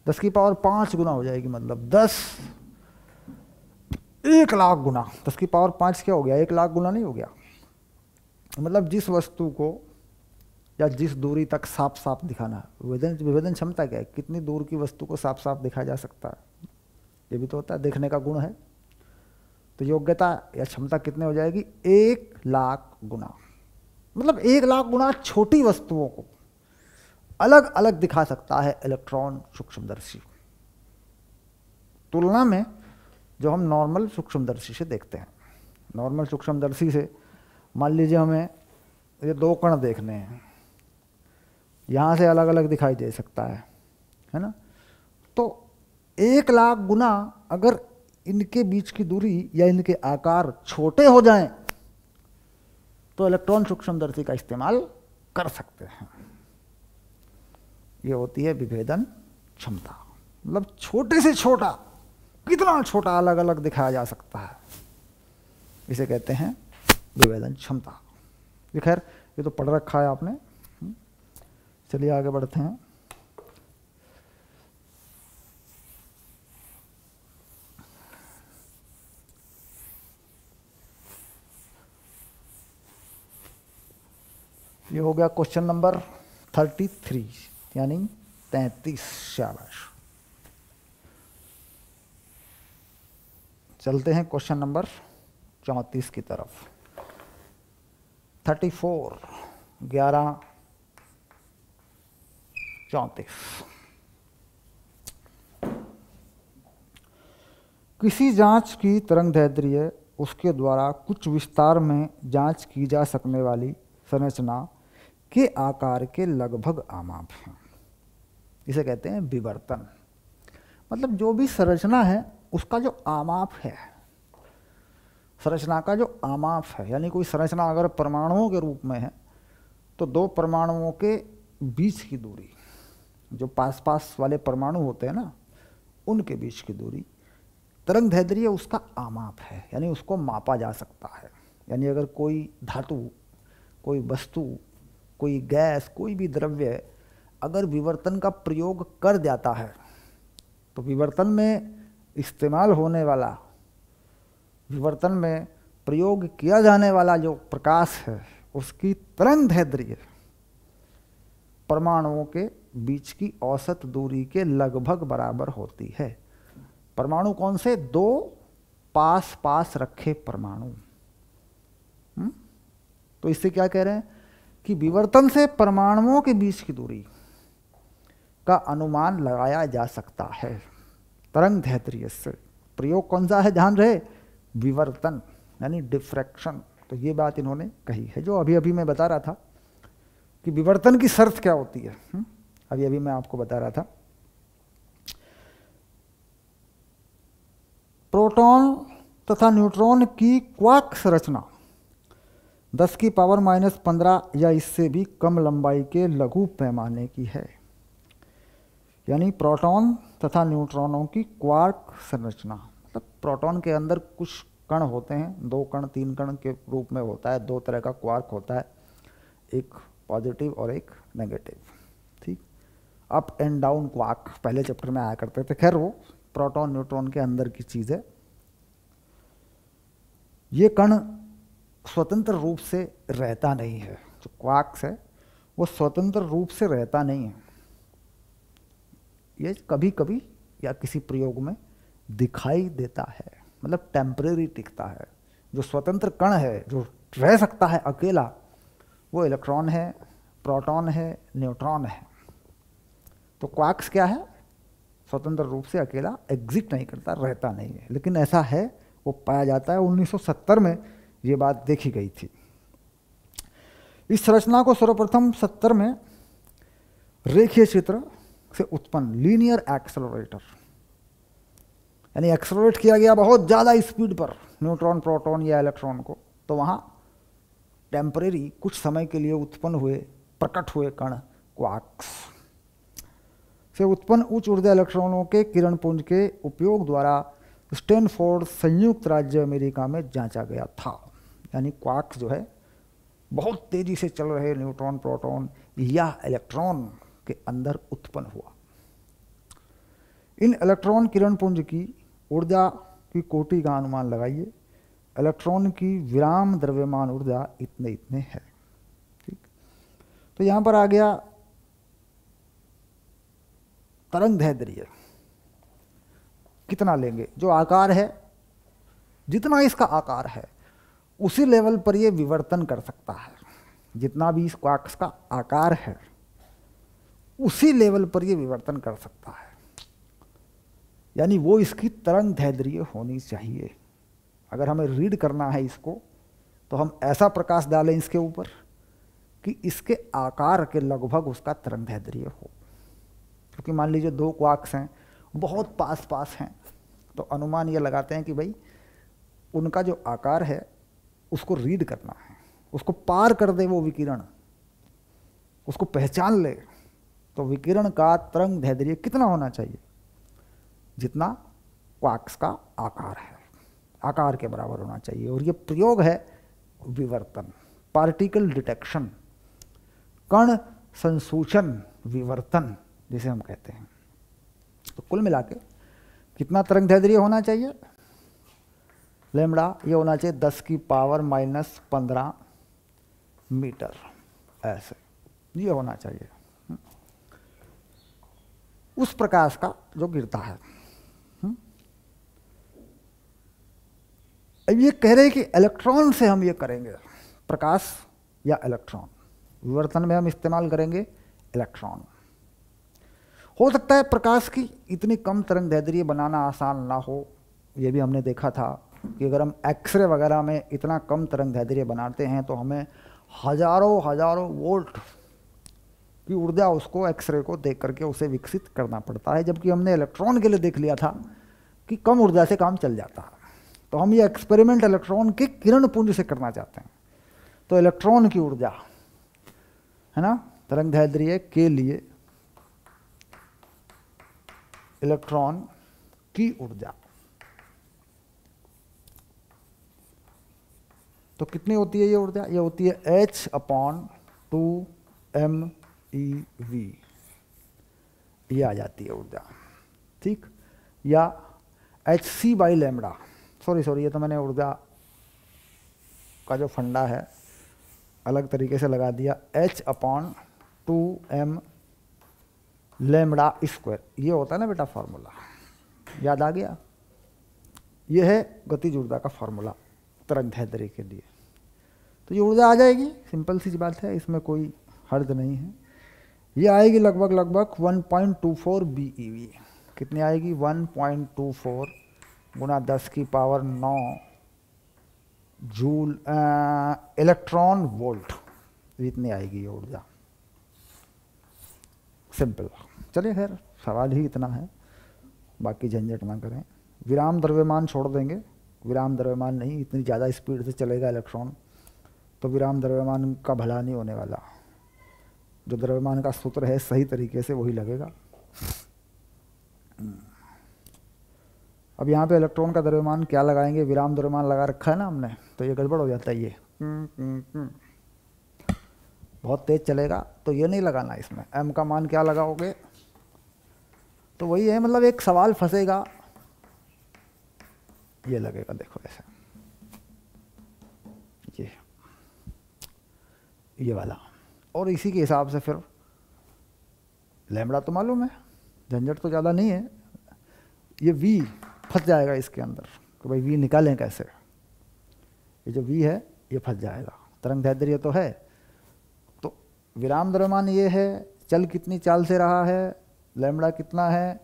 10⁵ गुना हो जाएगी, मतलब 1,00,000 गुना। 10⁵ क्या हो गया? 1,00,000 गुना नहीं हो गया? मतलब जिस वस्तु को या जिस दूरी तक साफ साफ दिखाना, विभेदन क्षमता क्या है? कितनी दूर की वस्तु को साफ साफ दिखाया जा सकता है, ये भी तो होता है, देखने का गुण है। तो योग्यता या क्षमता कितने हो जाएगी? 1,00,000 गुना। मतलब 1,00,000 गुना छोटी वस्तुओं को अलग अलग दिखा सकता है इलेक्ट्रॉन सूक्ष्मदर्शी, तुलना में जो हम नॉर्मल सूक्ष्मदर्शी से देखते हैं। नॉर्मल सूक्ष्मदर्शी से मान लीजिए हमें ये 2 कण देखने हैं, यहाँ से अलग अलग दिखाई दे सकता है ना? तो 1,00,000 गुना अगर इनके बीच की दूरी या इनके आकार छोटे हो जाएं तो इलेक्ट्रॉन सूक्ष्मदर्शी का इस्तेमाल कर सकते हैं। ये होती है विभेदन क्षमता। मतलब छोटे से छोटा, कितना छोटा अलग अलग दिखाया जा सकता है, इसे कहते हैं विभेदन क्षमता। ये खैर ये तो पढ़ रखा है आपने। चलिए आगे बढ़ते हैं। ये हो गया क्वेश्चन नंबर 33, यानी 33। शाबाश। चलते हैं क्वेश्चन नंबर 34 की तरफ। 34, 11, 34। किसी जांच की तरंगदैर्ध्य उसके द्वारा कुछ विस्तार में जांच की जा सकने वाली संरचना के आकार के लगभग आमाप हैं। इसे कहते हैं विवर्तन। मतलब जो भी संरचना है उसका जो आमाप है, संरचना का जो आमाप है, यानी कोई संरचना अगर परमाणुओं के रूप में है तो 2 परमाणुओं के बीच की दूरी, जो पास पास वाले परमाणु होते हैं ना, उनके बीच की दूरी, तरंगदैर्ध्य उसका आमाप है, यानी उसको मापा जा सकता है। यानी अगर कोई धातु, कोई वस्तु, कोई गैस, कोई भी द्रव्य अगर विवर्तन का प्रयोग कर जाता है तो विवर्तन में इस्तेमाल होने वाला, विवर्तन में प्रयोग किया जाने वाला जो प्रकाश है उसकी तरंगदैर्ध्य परमाणुओं के बीच की औसत दूरी के लगभग बराबर होती है। परमाणु कौन से? 2 पास पास रखे परमाणु। तो इससे क्या कह रहे हैं कि विवर्तन से परमाणुओं के बीच की दूरी का अनुमान लगाया जा सकता है तरंगदैर्ध्य से। प्रयोग कौन सा है? ध्यान रहे, विवर्तन यानी डिफ्रैक्शन। तो ये बात इन्होंने कही है, जो अभी अभी मैं बता रहा था कि विवर्तन की शर्त क्या होती है। अभी अभी मैं आपको बता रहा था। प्रोटॉन तथा न्यूट्रॉन की क्वार्क संरचना 10⁻⁻15 या इससे भी कम लंबाई के लघु पैमाने की है। यानी प्रोटॉन तथा न्यूट्रॉनों की क्वार्क संरचना, मतलब प्रोटॉन के अंदर कुछ कण होते हैं, 2 कण 3 कण के रूप में होता है। 2 तरह का क्वार्क होता है, एक पॉजिटिव और एक नेगेटिव। ठीक, अप एंड डाउन क्वार्क पहले चैप्टर में आया करते थे। खैर वो प्रोटॉन न्यूट्रॉन के अंदर की चीज़ है। ये कण स्वतंत्र रूप से रहता नहीं है। जो क्वार्क्स है वो स्वतंत्र रूप से रहता नहीं है, ये कभी कभी या किसी प्रयोग में दिखाई देता है, मतलब टेम्परेरी टिकता है। जो स्वतंत्र कण है, जो रह सकता है अकेला, वो इलेक्ट्रॉन है, प्रोटॉन है, न्यूट्रॉन है। तो क्वार्क्स क्या है? स्वतंत्र रूप से अकेला एग्जिट नहीं करता, रहता नहीं है। लेकिन ऐसा है, वो पाया जाता है। 1970 में ये बात देखी गई थी। इस संरचना को सर्वप्रथम 70 में रेखीय क्षेत्र से उत्पन्न लीनियर एक्सेलरेटर, यानी एक्सेलरेट किया गया बहुत ज़्यादा स्पीड पर न्यूट्रॉन, प्रोटॉन या इलेक्ट्रॉन को, तो वहाँ टेम्परेरी कुछ समय के लिए उत्पन्न हुए, प्रकट हुए कण क्वार्क्स से उत्पन्न उच्च ऊर्जा इलेक्ट्रॉनों के किरण पुंज के उपयोग द्वारा स्टैनफोर्ड संयुक्त राज्य अमेरिका में जांचा गया था। यानी क्वार्क्स जो है बहुत तेजी से चल रहे न्यूट्रॉन, प्रोटॉन या इलेक्ट्रॉन के अंदर उत्पन्न हुआ। इन इलेक्ट्रॉन किरण पुंज की ऊर्जा की कोटि का अनुमान लगाइए। इलेक्ट्रॉन की विराम द्रव्यमान ऊर्जा इतने इतने है। ठीक, तो यहां पर आ गया तरंग दैर्ध्य कितना लेंगे। जो आकार है, जितना इसका आकार है उसी लेवल पर यह विवर्तन कर सकता है। जितना भी इस क्वार्क्स का आकार है उसी लेवल पर यह विवर्तन कर सकता है। यानी वो इसकी तरंग दैर्ध्य होनी चाहिए। अगर हमें रीड करना है इसको तो हम ऐसा प्रकाश डालें इसके ऊपर कि इसके आकार के लगभग उसका तरंग दैर्ध्य हो। क्योंकि मान लीजिए दो क्वार्क्स हैं, बहुत पास पास हैं, तो अनुमान ये लगाते हैं कि भाई उनका जो आकार है उसको रीड करना है, उसको पार कर दे वो विकिरण, उसको पहचान ले, तो विकिरण का तरंग दैर्ध्य कितना होना चाहिए? जितना क्वार्क्स का आकार है, आकार के बराबर होना चाहिए। और ये प्रयोग है विवर्तन, पार्टिकल डिटेक्शन, कण संसूचन विवर्तन जिसे हम कहते हैं। तो कुल मिला के कितना तरंग दैर्ध्य होना चाहिए? लैम्बडा ये होना चाहिए 10 की पावर -15 मीटर, ऐसे ये होना चाहिए उस प्रकाश का जो गिरता है। अब ये कह रहे हैं कि इलेक्ट्रॉन से हम ये करेंगे, प्रकाश या इलेक्ट्रॉन, विवर्तन में हम इस्तेमाल करेंगे इलेक्ट्रॉन। हो सकता है प्रकाश की इतनी कम तरंग दैर्ध्य बनाना आसान ना हो। ये भी हमने देखा था कि अगर हम एक्सरे वगैरह में इतना कम तरंग दैर्ध्य बनाते हैं तो हमें हजारों वोल्ट की ऊर्जा उसको एक्सरे को देख करके उसे विकसित करना पड़ता है। जबकि हमने इलेक्ट्रॉन के लिए देख लिया था कि कम ऊर्जा से काम चल जाता है। तो हम ये एक्सपेरिमेंट इलेक्ट्रॉन के किरण पुंज से करना चाहते हैं। तो इलेक्ट्रॉन की ऊर्जा है ना, तरंग दैर्ध्य के लिए इलेक्ट्रॉन की ऊर्जा तो कितनी होती है ये ऊर्जा? ये होती है H/2meV, ये आ जाती है ऊर्जा। ठीक, या Hc/λ, सॉरी ये तो मैंने ऊर्जा का जो फंडा है अलग तरीके से लगा दिया। H/2m λ², ये होता है ना बेटा फॉर्मूला, याद आ गया? ये है गतिज ऊर्जा का फॉर्मूला तरंग दैर्ध्य के लिए। तो ये ऊर्जा आ जाएगी, सिंपल सी बात है, इसमें कोई हर्ज नहीं है। ये आएगी लगभग 1.24 BeV। कितनी आएगी? 1.24 गुणा 10 की पावर 9 जूल इलेक्ट्रॉन वोल्ट, इतनी आएगी ये ऊर्जा। सिंपल। चलिए खैर, सवाल ही इतना है, बाकी झंझट ना करें। विराम द्रव्यमान छोड़ देंगे, विराम द्रव्यमान नहीं, इतनी ज़्यादा स्पीड से चलेगा इलेक्ट्रॉन तो विराम द्रव्यमान का भला नहीं होने वाला। जो द्रव्यमान का सूत्र है सही तरीके से वही लगेगा। अब यहाँ पे इलेक्ट्रॉन का द्रव्यमान क्या लगाएंगे? विराम द्रव्यमान लगा रखा है ना हमने, तो ये गड़बड़ हो जाता है। ये बहुत तेज चलेगा तो ये नहीं लगाना। इसमें m का मान क्या लगाओगे? तो वही है, मतलब एक सवाल फंसेगा, ये लगेगा, देखो ऐसे, ये वाला। और इसी के हिसाब से फिर लैम्बडा तो मालूम है, झंझट तो ज़्यादा नहीं है। ये v फंस जाएगा इसके अंदर, तो भाई v निकालें कैसे? ये जो v है ये फंस जाएगा। तरंग दैर्ध्य तो है, तो विराम द्रव्यमान ये है, चल कितनी चाल से रहा है, लैम्बडा कितना है,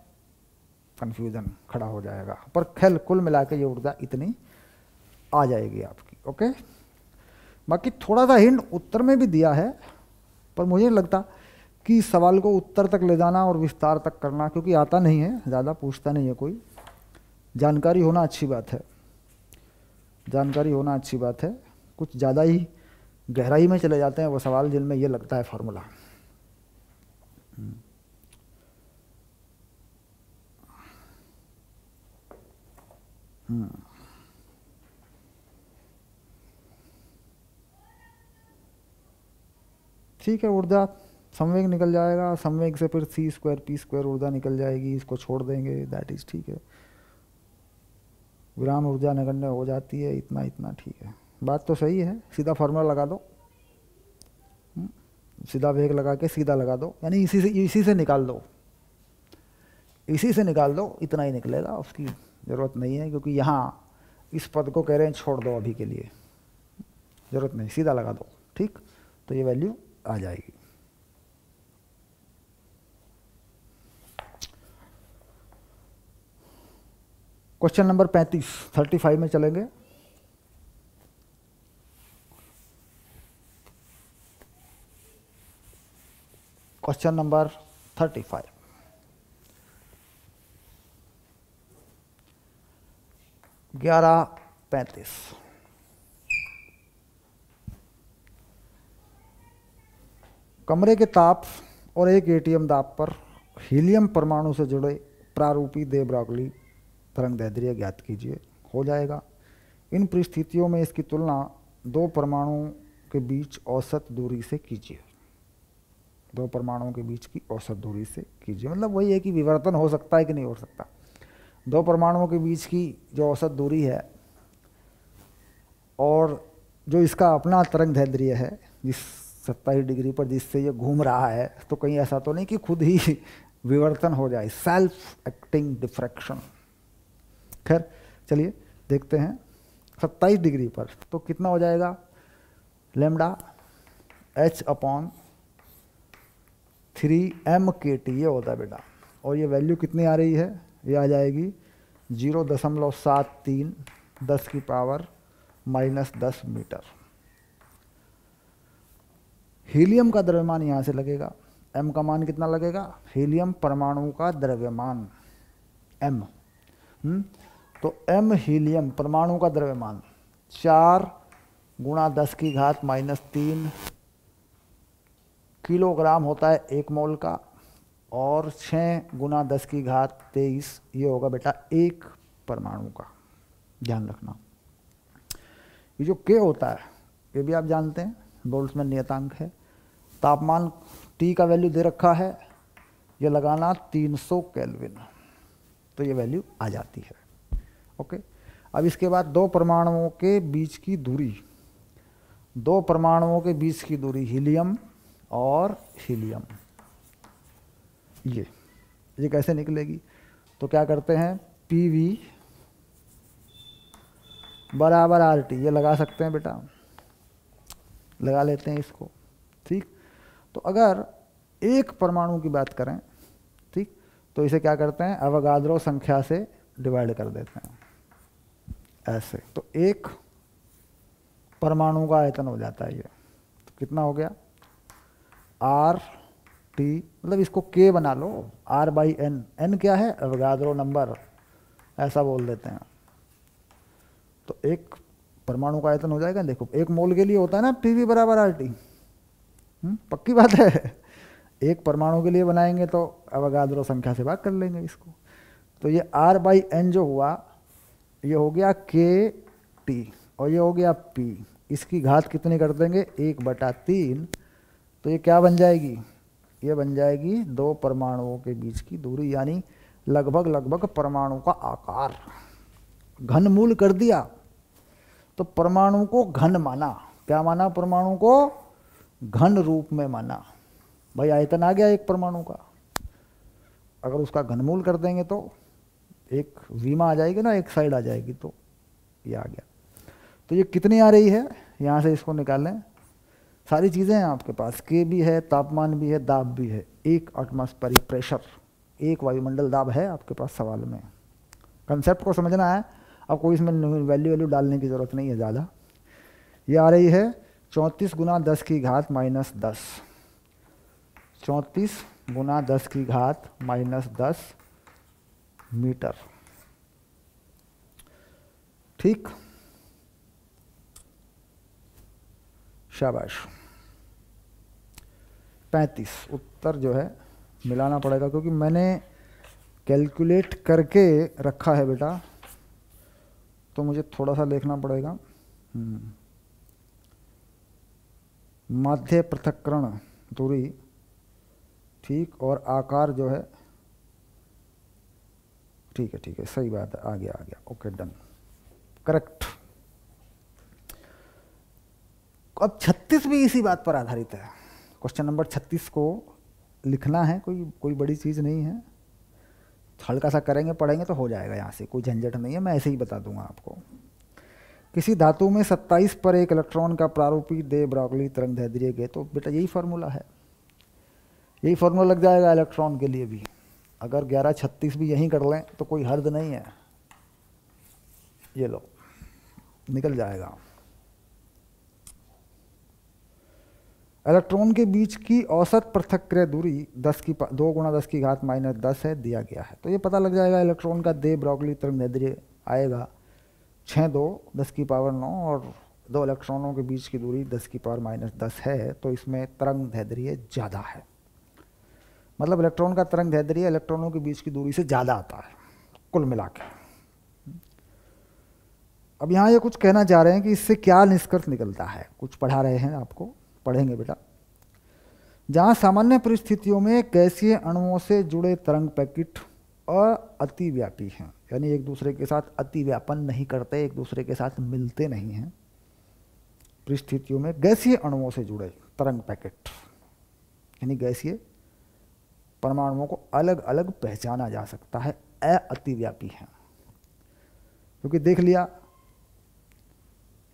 कन्फ्यूजन खड़ा हो जाएगा। पर खेल कुल मिला के ये ऊर्जा इतनी आ जाएगी आपकी। ओके, बाकी थोड़ा सा हिंट उत्तर में भी दिया है, पर मुझे नहीं लगता कि इस सवाल को उत्तर तक ले जाना और विस्तार तक करना, क्योंकि आता नहीं है, ज़्यादा पूछता नहीं है कोई। जानकारी होना अच्छी बात है, जानकारी होना अच्छी बात है। कुछ ज़्यादा ही गहराई में चले जाते हैं वो सवाल जिनमें ये लगता है फार्मूला। ठीक है, ऊर्जा संवेग निकल जाएगा, संवेग से फिर सी स्क्वायर पी स्क्वायर ऊर्जा निकल जाएगी, इसको छोड़ देंगे, दैट इज ठीक है। विराम ऊर्जा नगण्य हो जाती है, इतना इतना ठीक है, बात तो सही है। सीधा फार्मूला लगा दो, सीधा वेग लगा के सीधा लगा दो, यानी इसी से निकाल दो, इसी से निकाल दो, इतना ही निकलेगा, उसकी ज़रूरत नहीं है, क्योंकि यहाँ इस पद को कह रहे हैं छोड़ दो अभी के लिए, ज़रूरत नहीं, सीधा लगा दो, ठीक। तो ये वैल्यू आ जाएगी। क्वेश्चन नंबर 35 में चलेंगे। क्वेश्चन नंबर 35, ग्यारह 35। कमरे के ताप और एक एटीएम दाब पर हीलियम परमाणु से जुड़े प्रारूपी दे ब्रॉगली तरंगदैर्ध्य ज्ञात कीजिए। हो जाएगा। इन परिस्थितियों में इसकी तुलना दो परमाणुओं के बीच औसत दूरी से कीजिए। दो परमाणुओं के बीच की औसत दूरी से कीजिए, मतलब वही है कि विवर्तन हो सकता है कि नहीं हो सकता। दो परमाणुओं के बीच की जो औसत दूरी है और जो इसका अपना तरंगदैर्ध्य है जिस 27 डिग्री पर जिससे ये घूम रहा है, तो कहीं ऐसा तो नहीं कि खुद ही विवर्तन हो जाए, सेल्फ एक्टिंग डिफ्रैक्शन। खैर चलिए देखते हैं। 27 डिग्री पर तो कितना हो जाएगा, लैम्डा h/3m/kT ये होता है बेटा। और ये वैल्यू कितनी आ रही है, ये आ जाएगी 0.73 10⁻⁻10 मीटर। हीलियम का द्रव्यमान यहाँ से लगेगा, m का मान कितना लगेगा, हीलियम परमाणु का द्रव्यमान m। तो m हीलियम परमाणु का द्रव्यमान 4 × 10⁻³ किलोग्राम होता है 1 मोल का, और 6 × 10⁻23 ये होगा बेटा 1 परमाणु का। ध्यान रखना, ये जो K होता है ये भी आप जानते हैं, बोल्ट्जमैन नियतांक है। तापमान T का वैल्यू दे रखा है, ये लगाना 300 केल्विन, तो ये वैल्यू आ जाती है। ओके। अब इसके बाद दो परमाणुओं के बीच की दूरी, दो परमाणुओं के बीच की दूरी हीलियम और हीलियम, ये कैसे निकलेगी, तो क्या करते हैं, PV बराबर RT, ये लगा सकते हैं बेटा, लगा लेते हैं इसको, ठीक। तो अगर एक परमाणु की बात करें, ठीक, तो इसे क्या करते हैं, अवगाद्रो संख्या से डिवाइड कर देते हैं ऐसे, तो एक परमाणु का आयतन हो जाता है ये। तो कितना हो गया, RT, मतलब इसको K बना लो, R/N, N क्या है, अवगाद्रो नंबर, ऐसा बोल देते हैं। तो एक परमाणु का आयतन हो जाएगा, देखो 1 मोल के लिए होता है ना PV बराबर RT, पक्की बात है। एक परमाणु के लिए बनाएंगे तो अवगाद्रो संख्या से भाग कर लेंगे इसको। तो ये R/N जो हुआ, ये हो गया KT, और ये हो गया P, इसकी घात कितनी कर देंगे, 1/3, तो ये क्या बन जाएगी, ये बन जाएगी दो परमाणुओं के बीच की दूरी, यानी लगभग परमाणु का आकार। घनमूल कर दिया तो परमाणु को घन माना, क्या माना, परमाणु को घन रूप में माना। भाई आयतन आ गया एक परमाणु का, अगर उसका घनमूल कर देंगे तो एक विमा आ जाएगी ना, एक साइड आ जाएगी, तो ये आ गया। तो ये कितनी आ रही है, यहाँ से इसको निकालें, सारी चीज़ें हैं आपके पास, K भी है, तापमान भी है, दाब भी है, 1 एटमॉस्फेरिक प्रेशर, एक वायुमंडल दाब है आपके पास सवाल में। कंसेप्ट को समझना है, अब कोई इसमें वैल्यू डालने की ज़रूरत नहीं है ज़्यादा। ये आ रही है 34 × 10⁻−10, 34 × 10⁻−10 मीटर, ठीक, शाबाश। 35 उत्तर जो है मिलाना पड़ेगा क्योंकि मैंने कैलकुलेट करके रखा है बेटा, तो मुझे थोड़ा सा देखना पड़ेगा। माध्य पृथक्करण दूरी, ठीक, और आकार जो है, ठीक है, सही बात है, आ गया, ओके डन, करेक्ट। अब 36 भी इसी बात पर आधारित है। क्वेश्चन नंबर 36 को लिखना है, कोई बड़ी चीज़ नहीं है, हल्का सा करेंगे पढ़ेंगे तो हो जाएगा, यहाँ से कोई झंझट नहीं है, मैं ऐसे ही बता दूंगा आपको। किसी धातु में 27 पर एक इलेक्ट्रॉन का प्रारूपी दे ब्रॉगली तरंगदैर्ध्य के, तो बेटा यही फार्मूला है, यही फार्मूला लग जाएगा इलेक्ट्रॉन के लिए भी। अगर 1136 भी यहीं कर लें तो कोई हर्ज नहीं है, ये लो निकल जाएगा। इलेक्ट्रॉन के बीच की औसत पृथक्क्रय दूरी 2 × 10⁻⁻10 है, दिया गया है। तो ये पता लग जाएगा इलेक्ट्रॉन का दे ब्रॉगली तरंगदैर्ध्य आएगा 6×10⁹ और 2 इलेक्ट्रॉनों के बीच की दूरी 10⁻⁻10 है, तो इसमें तरंगदैर्ध्य ज़्यादा है। मतलब इलेक्ट्रॉन का तरंगदैर्ध्य इलेक्ट्रॉनों के बीच की दूरी से ज़्यादा आता है कुल मिला के। अब यहाँ ये कुछ कहना चाह रहे हैं कि इससे क्या निष्कर्ष निकलता है, कुछ पढ़ा रहे हैं, आपको पढ़ेंगे बेटा। जहाँ सामान्य परिस्थितियों में गैसीय अणुओं से जुड़े तरंग पैकेट अतिव्यापी हैं, यानी एक दूसरे के साथ अतिव्यापन नहीं करते, एक दूसरे के साथ मिलते नहीं हैं। परिस्थितियों में गैसीय अणुओं से जुड़े तरंग पैकेट यानी गैसीय परमाणुओं को अलग अलग पहचाना जा सकता है, अतिव्यापी हैं। क्योंकि देख लिया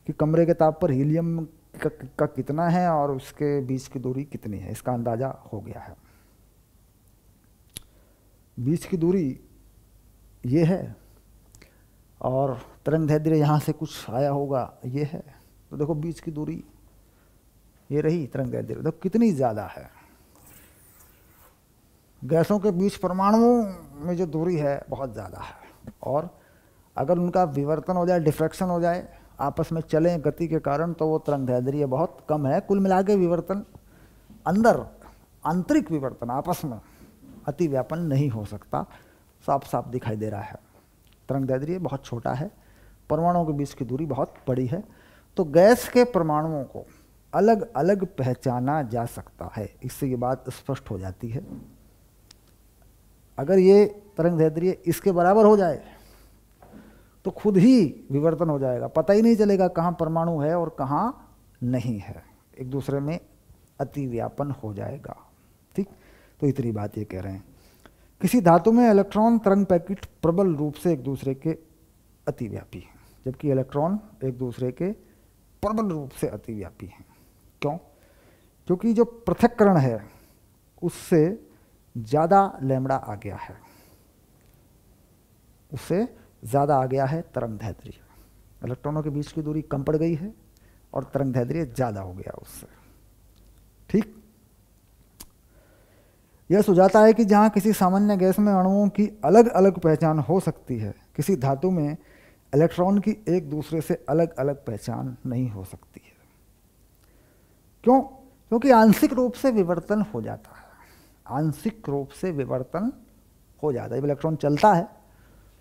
कि कमरे के ताप पर हीलियम का कितना है और उसके बीच की दूरी कितनी है, इसका अंदाजा हो गया है। बीच की दूरी ये है और तरंगदैर्ध्य यहाँ से कुछ आया होगा, ये है। तो देखो बीच की दूरी ये रही, तरंगदैर्ध्य देखो कितनी ज़्यादा है। गैसों के बीच परमाणुओं में जो दूरी है बहुत ज़्यादा है, और अगर उनका विवर्तन हो जाए, डिफ्रैक्शन हो जाए, आपस में चलें गति के कारण, तो वो तरंगदैर्ध्य बहुत कम है। कुल मिला के विवर्तन अंदर, आंतरिक विवर्तन आपस में अतिव्यापन नहीं हो सकता, साफ साफ दिखाई दे रहा है। तरंगदैर्ध्य बहुत छोटा है, परमाणुओं के बीच की दूरी बहुत बड़ी है, तो गैस के परमाणुओं को अलग अलग पहचाना जा सकता है। इससे ये बात स्पष्ट हो जाती है। अगर ये तरंगदैर्ध्य इसके बराबर हो जाए तो खुद ही विवर्तन हो जाएगा, पता ही नहीं चलेगा कहाँ परमाणु है और कहाँ नहीं है, एक दूसरे में अतिव्यापन हो जाएगा। ठीक, तो इतनी बात ये कह रहे हैं। किसी धातु में इलेक्ट्रॉन तरंग पैकेट प्रबल रूप से एक दूसरे के अतिव्यापी हैं, जबकि इलेक्ट्रॉन एक दूसरे के प्रबल रूप से अतिव्यापी हैं। क्यों? क्योंकि जो पृथक्करण है उससे ज़्यादा लैम्बडा आ गया है, उससे ज़्यादा आ गया है तरंगदैर्ध्य। इलेक्ट्रॉनों के बीच की दूरी कम पड़ गई है और तरंगदैर्ध्य ज़्यादा हो गया उससे। ठीक, यह सुझाता है कि जहाँ किसी सामान्य गैस में अणुओं की अलग अलग पहचान हो सकती है, किसी धातु में इलेक्ट्रॉन की एक दूसरे से अलग अलग पहचान नहीं हो सकती है। क्यों? क्योंकि आंशिक रूप से विवर्तन हो जाता है, आंशिक रूप से विवर्तन हो जाता है। जब इलेक्ट्रॉन चलता है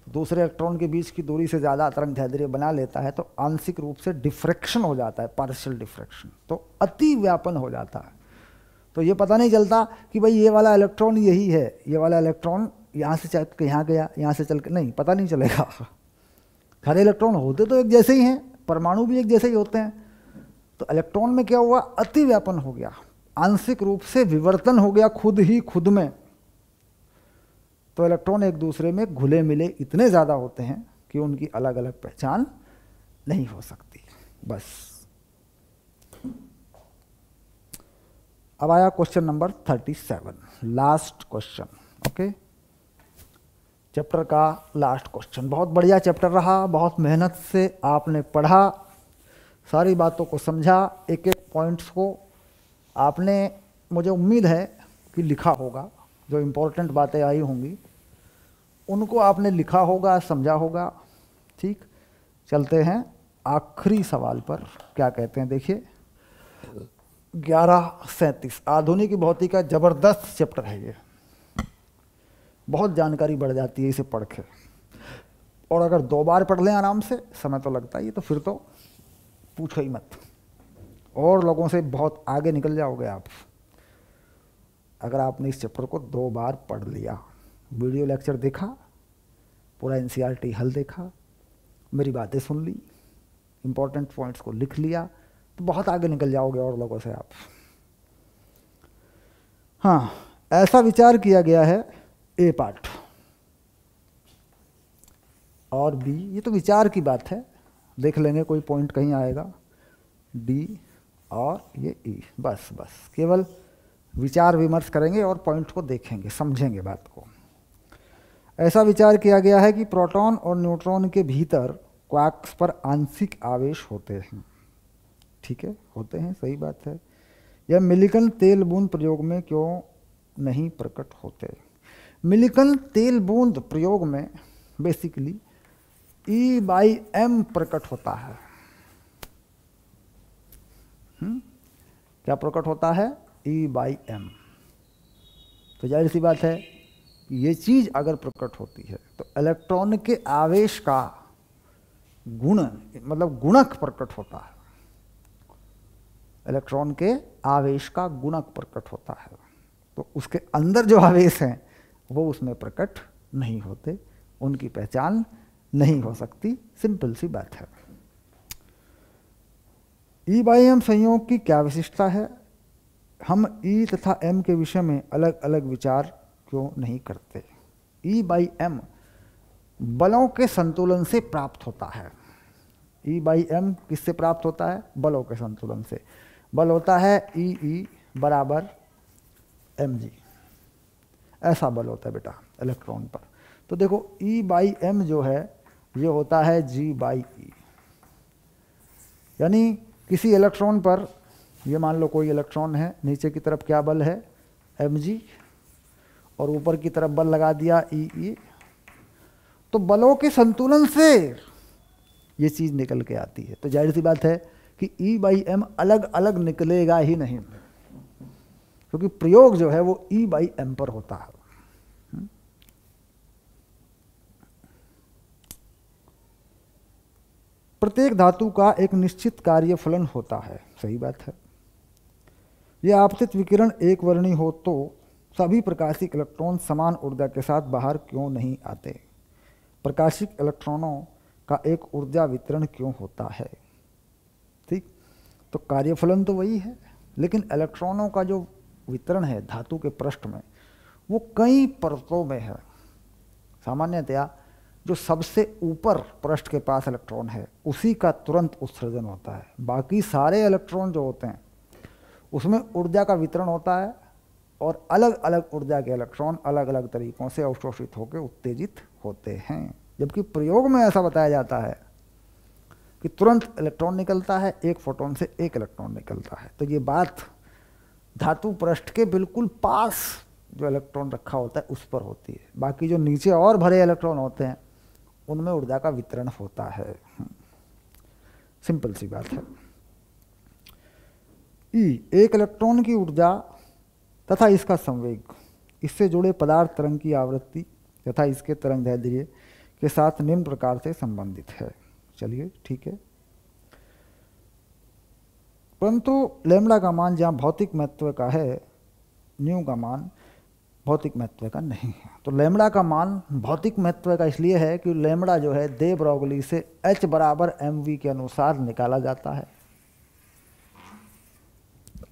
दूसरे इलेक्ट्रॉन के बीच की दूरी से ज़्यादा तरंगदैर्ध्य बना लेता है, तो आंशिक रूप से डिफ्रैक्शन हो जाता है, पार्शियल डिफ्रैक्शन, तो अतिव्यापन हो जाता है। तो ये पता नहीं चलता कि भाई ये वाला इलेक्ट्रॉन यही है, ये वाला इलेक्ट्रॉन यहाँ से चल के यहाँ गया, यहाँ से चल के, नहीं, पता नहीं चलेगा। सारे इलेक्ट्रॉन होते तो एक जैसे ही हैं, परमाणु भी एक जैसे ही होते हैं, तो इलेक्ट्रॉन में क्या हुआ, अतिव्यापन हो गया, आंशिक रूप से विवर्तन हो गया खुद ही खुद में। तो इलेक्ट्रॉन एक दूसरे में घुले मिले इतने ज़्यादा होते हैं कि उनकी अलग अलग पहचान नहीं हो सकती। बस। अब आया question number 37, last question. Okay, chapter का लास्ट क्वेश्चन। बहुत बढ़िया चैप्टर रहा, बहुत मेहनत से आपने पढ़ा, सारी बातों को समझा, एक एक पॉइंट्स को आपने, मुझे उम्मीद है कि लिखा होगा, जो इम्पोर्टेंट बातें आई होंगी उनको आपने लिखा होगा, समझा होगा। ठीक, चलते हैं आखिरी सवाल पर। क्या कहते हैं देखिए, 1137, आधुनिक भौतिकी का जबरदस्त चैप्टर है ये। बहुत जानकारी बढ़ जाती है इसे पढ़ के। और अगर 2 बार पढ़ लें आराम से, समय तो लगता ही है, तो फिर तो पूछो ही मत, और लोगों से बहुत आगे निकल जाओगे आप अगर आपने इस चैप्टर को 2 बार पढ़ लिया। वीडियो लेक्चर देखा, पूरा एनसीईआरटी हल देखा, मेरी बातें सुन ली, इंपॉर्टेंट पॉइंट्स को लिख लिया, तो बहुत आगे निकल जाओगे और लोगों से आप। हाँ, ऐसा विचार किया गया है, ए पार्ट। और बी, ये तो विचार की बात है, देख लेंगे कोई पॉइंट कहीं आएगा। डी और ये ई, बस केवल विचार विमर्श करेंगे और पॉइंट को देखेंगे, समझेंगे बात को। ऐसा विचार किया गया है कि प्रोटॉन और न्यूट्रॉन के भीतर क्वार्क्स पर आंशिक आवेश होते हैं। ठीक है, होते हैं, सही बात है। यह मिलिकन तेल बूंद प्रयोग में क्यों नहीं प्रकट होते? मिलिकन तेल बूंद प्रयोग में बेसिकली E/m प्रकट होता है। क्या प्रकट होता है? E/m। तो जाहिर सी बात है, ये चीज अगर प्रकट होती है तो इलेक्ट्रॉन के आवेश का गुण, मतलब गुणक प्रकट होता है। इलेक्ट्रॉन के आवेश का गुणक प्रकट होता है, तो उसके अंदर जो आवेश हैं वो उसमें प्रकट नहीं होते, उनकी पहचान नहीं हो सकती। सिंपल सी बात है। E/m संयोग की क्या विशिष्टता है? हम E तथा m के विषय में अलग अलग विचार क्यों नहीं करते? E/m बलों के संतुलन से प्राप्त होता है। E/m किससे प्राप्त होता है? बलों के संतुलन से। बल होता है E बराबर mg, ऐसा बल होता है बेटा इलेक्ट्रॉन पर। तो देखो E/m जो है ये होता है G/e, यानी किसी इलेक्ट्रॉन पर, ये मान लो कोई इलेक्ट्रॉन है, नीचे की तरफ क्या बल है? mg, और ऊपर की तरफ बल लगा दिया E, तो बलों के संतुलन से ये चीज निकल के आती है। तो जाहिर सी बात है कि E/m अलग अलग निकलेगा ही नहीं, क्योंकि प्रयोग जो है वो E/m पर होता है। प्रत्येक धातु का एक निश्चित कार्यफलन होता है, सही बात है। यह आपतित विकिरण एक वर्णी हो तो सभी प्रकाशिक इलेक्ट्रॉन समान ऊर्जा के साथ बाहर क्यों नहीं आते? प्रकाशिक इलेक्ट्रॉनों का एक ऊर्जा वितरण क्यों होता है? ठीक, तो कार्यफलन तो वही है, लेकिन इलेक्ट्रॉनों का जो वितरण है धातु के पृष्ठ में, वो कई परतों में है। सामान्यतया जो सबसे ऊपर पृष्ठ के पास इलेक्ट्रॉन है उसी का तुरंत उत्सर्जन होता है। बाकी सारे इलेक्ट्रॉन जो होते हैं उसमें ऊर्जा का वितरण होता है, और अलग अलग ऊर्जा के इलेक्ट्रॉन अलग अलग तरीकों से अवशोषित होकर उत्तेजित होते हैं। जबकि प्रयोग में ऐसा बताया जाता है कि तुरंत इलेक्ट्रॉन निकलता है, एक फोटोन से एक इलेक्ट्रॉन निकलता है। तो ये बात धातु पृष्ठ के बिल्कुल पास जो इलेक्ट्रॉन रखा होता है उस पर होती है। बाकी जो नीचे और भरे इलेक्ट्रॉन होते हैं उनमें ऊर्जा का वितरण होता है। सिंपल सी बात है। एक इलेक्ट्रॉन की ऊर्जा तथा इसका संवेग, इससे जुड़े पदार्थ तरंग की आवृत्ति तथा इसके तरंग दैर्ध्य के साथ निम्न प्रकार से संबंधित है। चलिए ठीक है, परंतु लैम्ब्डा का मान जहाँ भौतिक महत्व का है, न्यू का मान भौतिक महत्व का नहीं है। तो लैम्ब्डा का मान भौतिक महत्व का इसलिए है कि लैम्ब्डा जो है दे ब्रोगली से H बराबर mv के अनुसार निकाला जाता है,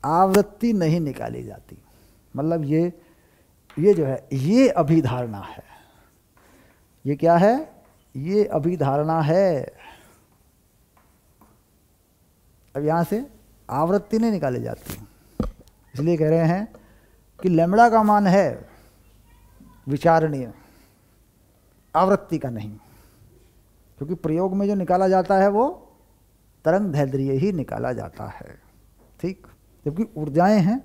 आवृत्ति नहीं निकाली जाती। मतलब ये जो है ये अभिधारणा है। ये क्या है? ये अभिधारणा है। अब यहां से आवृत्ति नहीं निकाली जाती, इसलिए कह रहे हैं कि लैम्ब्डा का मान है विचारणीय, आवृत्ति का नहीं, क्योंकि प्रयोग में जो निकाला जाता है वो तरंग दैर्ध्य ही निकाला जाता है। ठीक, जबकि ऊर्जाएं हैं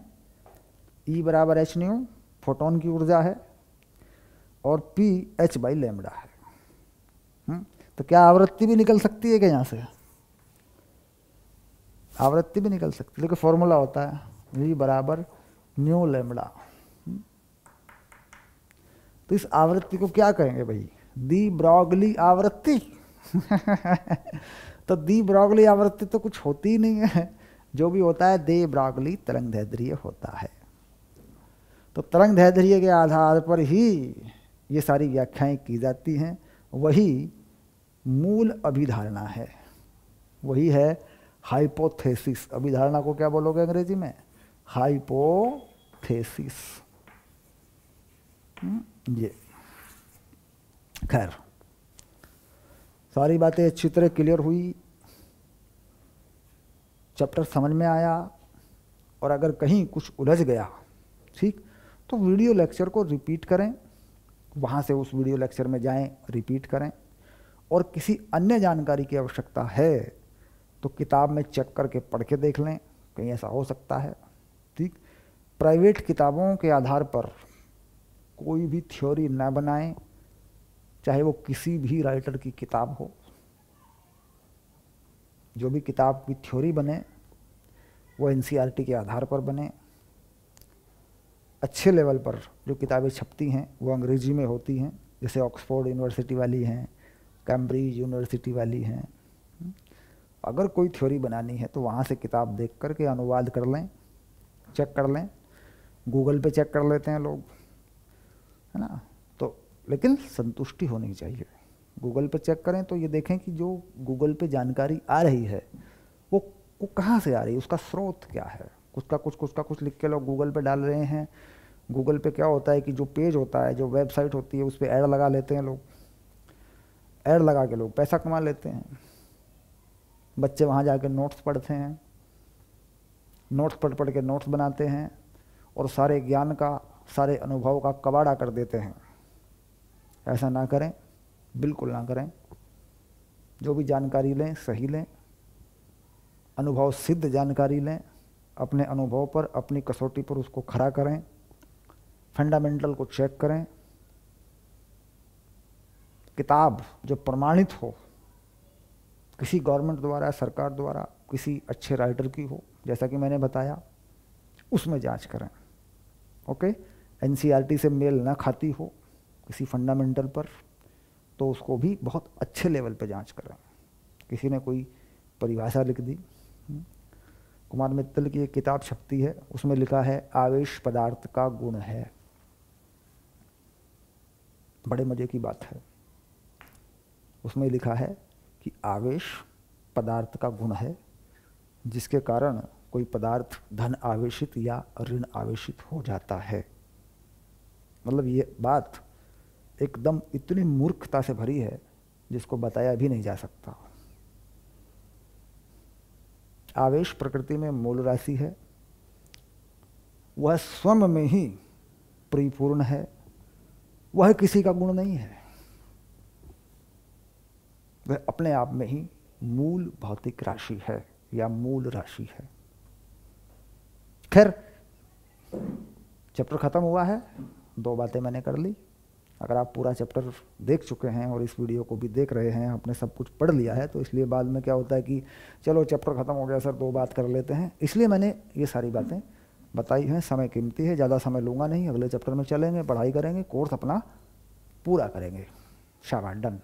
E बराबर h न्यू फोटोन की ऊर्जा है, और P h बाई लैम्ब्डा है। तो क्या आवृत्ति भी निकल सकती है क्या? यहाँ से आवृत्ति भी निकल सकती है, लेकिन फॉर्मूला होता है V बराबर न्यू लैम्ब्डा। तो इस आवृत्ति को क्या कहेंगे भाई? दी ब्रॉगली आवृत्ति। तो दी ब्रॉगली आवृत्ति तो कुछ होती ही नहीं है, जो भी होता है दे ब्रॉगली तरंगदैर्ध्य होता है। तो तरंगदैर्ध्य के आधार पर ही ये सारी व्याख्याएं की जाती हैं, वही मूल अभिधारणा है, वही है हाइपोथेसिस। अभिधारणा को क्या बोलोगे अंग्रेजी में? हाइपोथेसिस। ये खैर सारी बातें अच्छी तरह क्लियर हुई, चैप्टर समझ में आया। और अगर कहीं कुछ उलझ गया, ठीक, तो वीडियो लेक्चर को रिपीट करें, वहाँ से उस वीडियो लेक्चर में जाएं, रिपीट करें। और किसी अन्य जानकारी की आवश्यकता है तो किताब में चेक करके पढ़ के देख लें, कहीं ऐसा हो सकता है, ठीक। प्राइवेट किताबों के आधार पर कोई भी थ्योरी न बनाएं, चाहे वो किसी भी राइटर की किताब हो। जो भी किताब की थ्योरी बने वो एनसीईआरटी के आधार पर बने। अच्छे लेवल पर जो किताबें छपती हैं वो अंग्रेजी में होती हैं, जैसे ऑक्सफोर्ड यूनिवर्सिटी वाली हैं, कैम्ब्रिज यूनिवर्सिटी वाली हैं। अगर कोई थ्योरी बनानी है तो वहाँ से किताब देख कर के अनुवाद कर लें, चेक कर लें। गूगल पे चेक कर लेते हैं लोग, है ना। तो लेकिन संतुष्टि होनी चाहिए। गूगल पे चेक करें तो ये देखें कि जो गूगल पे जानकारी आ रही है वो कहाँ से आ रही है, उसका स्रोत क्या है। कुछ का कुछ लिख के लोग गूगल पे डाल रहे हैं। गूगल पे क्या होता है कि जो पेज होता है, जो वेबसाइट होती है, उस पर ऐड लगा लेते हैं लोग। ऐड लगा के लोग पैसा कमा लेते हैं। बच्चे वहाँ जाकर नोट्स पढ़ते हैं, नोट्स पढ़ के नोट्स बनाते हैं और सारे ज्ञान का, सारे अनुभव का कबाड़ा कर देते हैं। ऐसा ना करें, बिल्कुल ना करें। जो भी जानकारी लें सही लें, अनुभव सिद्ध जानकारी लें, अपने अनुभव पर, अपनी कसौटी पर उसको खड़ा करें, फंडामेंटल को चेक करें। किताब जो प्रमाणित हो, किसी गवर्नमेंट द्वारा, सरकार द्वारा, किसी अच्छे राइटर की हो, जैसा कि मैंने बताया, उसमें जांच करें। ओके, एनसीईआरटी से मेल ना खाती हो किसी फंडामेंटल पर, तो उसको भी बहुत अच्छे लेवल पे जांच करें। किसी ने कोई परिभाषा लिख दी, कुमार मित्तल की एक किताब छपती है, उसमें लिखा है आवेश पदार्थ का गुण है। बड़े मजे की बात है। उसमें लिखा है कि आवेश पदार्थ का गुण है, जिसके कारण कोई पदार्थ धन आवेशित या ऋण आवेशित हो जाता है। मतलब ये बात एकदम इतनी मूर्खता से भरी है जिसको बताया भी नहीं जा सकता। आवेश प्रकृति में मूल राशि है, वह स्वयं में ही परिपूर्ण है, वह किसी का गुण नहीं है, वह अपने आप में ही मूल भौतिक राशि है या मूल राशि है। खैर, चैप्टर खत्म हुआ है, 2 बातें मैंने कर ली। अगर आप पूरा चैप्टर देख चुके हैं और इस वीडियो को भी देख रहे हैं, आपने सब कुछ पढ़ लिया है, तो इसलिए बाद में क्या होता है कि चलो चैप्टर ख़त्म हो गया सर, 2 बात कर लेते हैं। इसलिए मैंने ये सारी बातें बताई हैं। समय कीमती है, ज़्यादा समय लूँगा नहीं। अगले चैप्टर में चलेंगे, पढ़ाई करेंगे, कोर्स अपना पूरा करेंगे। शाबाश, डन।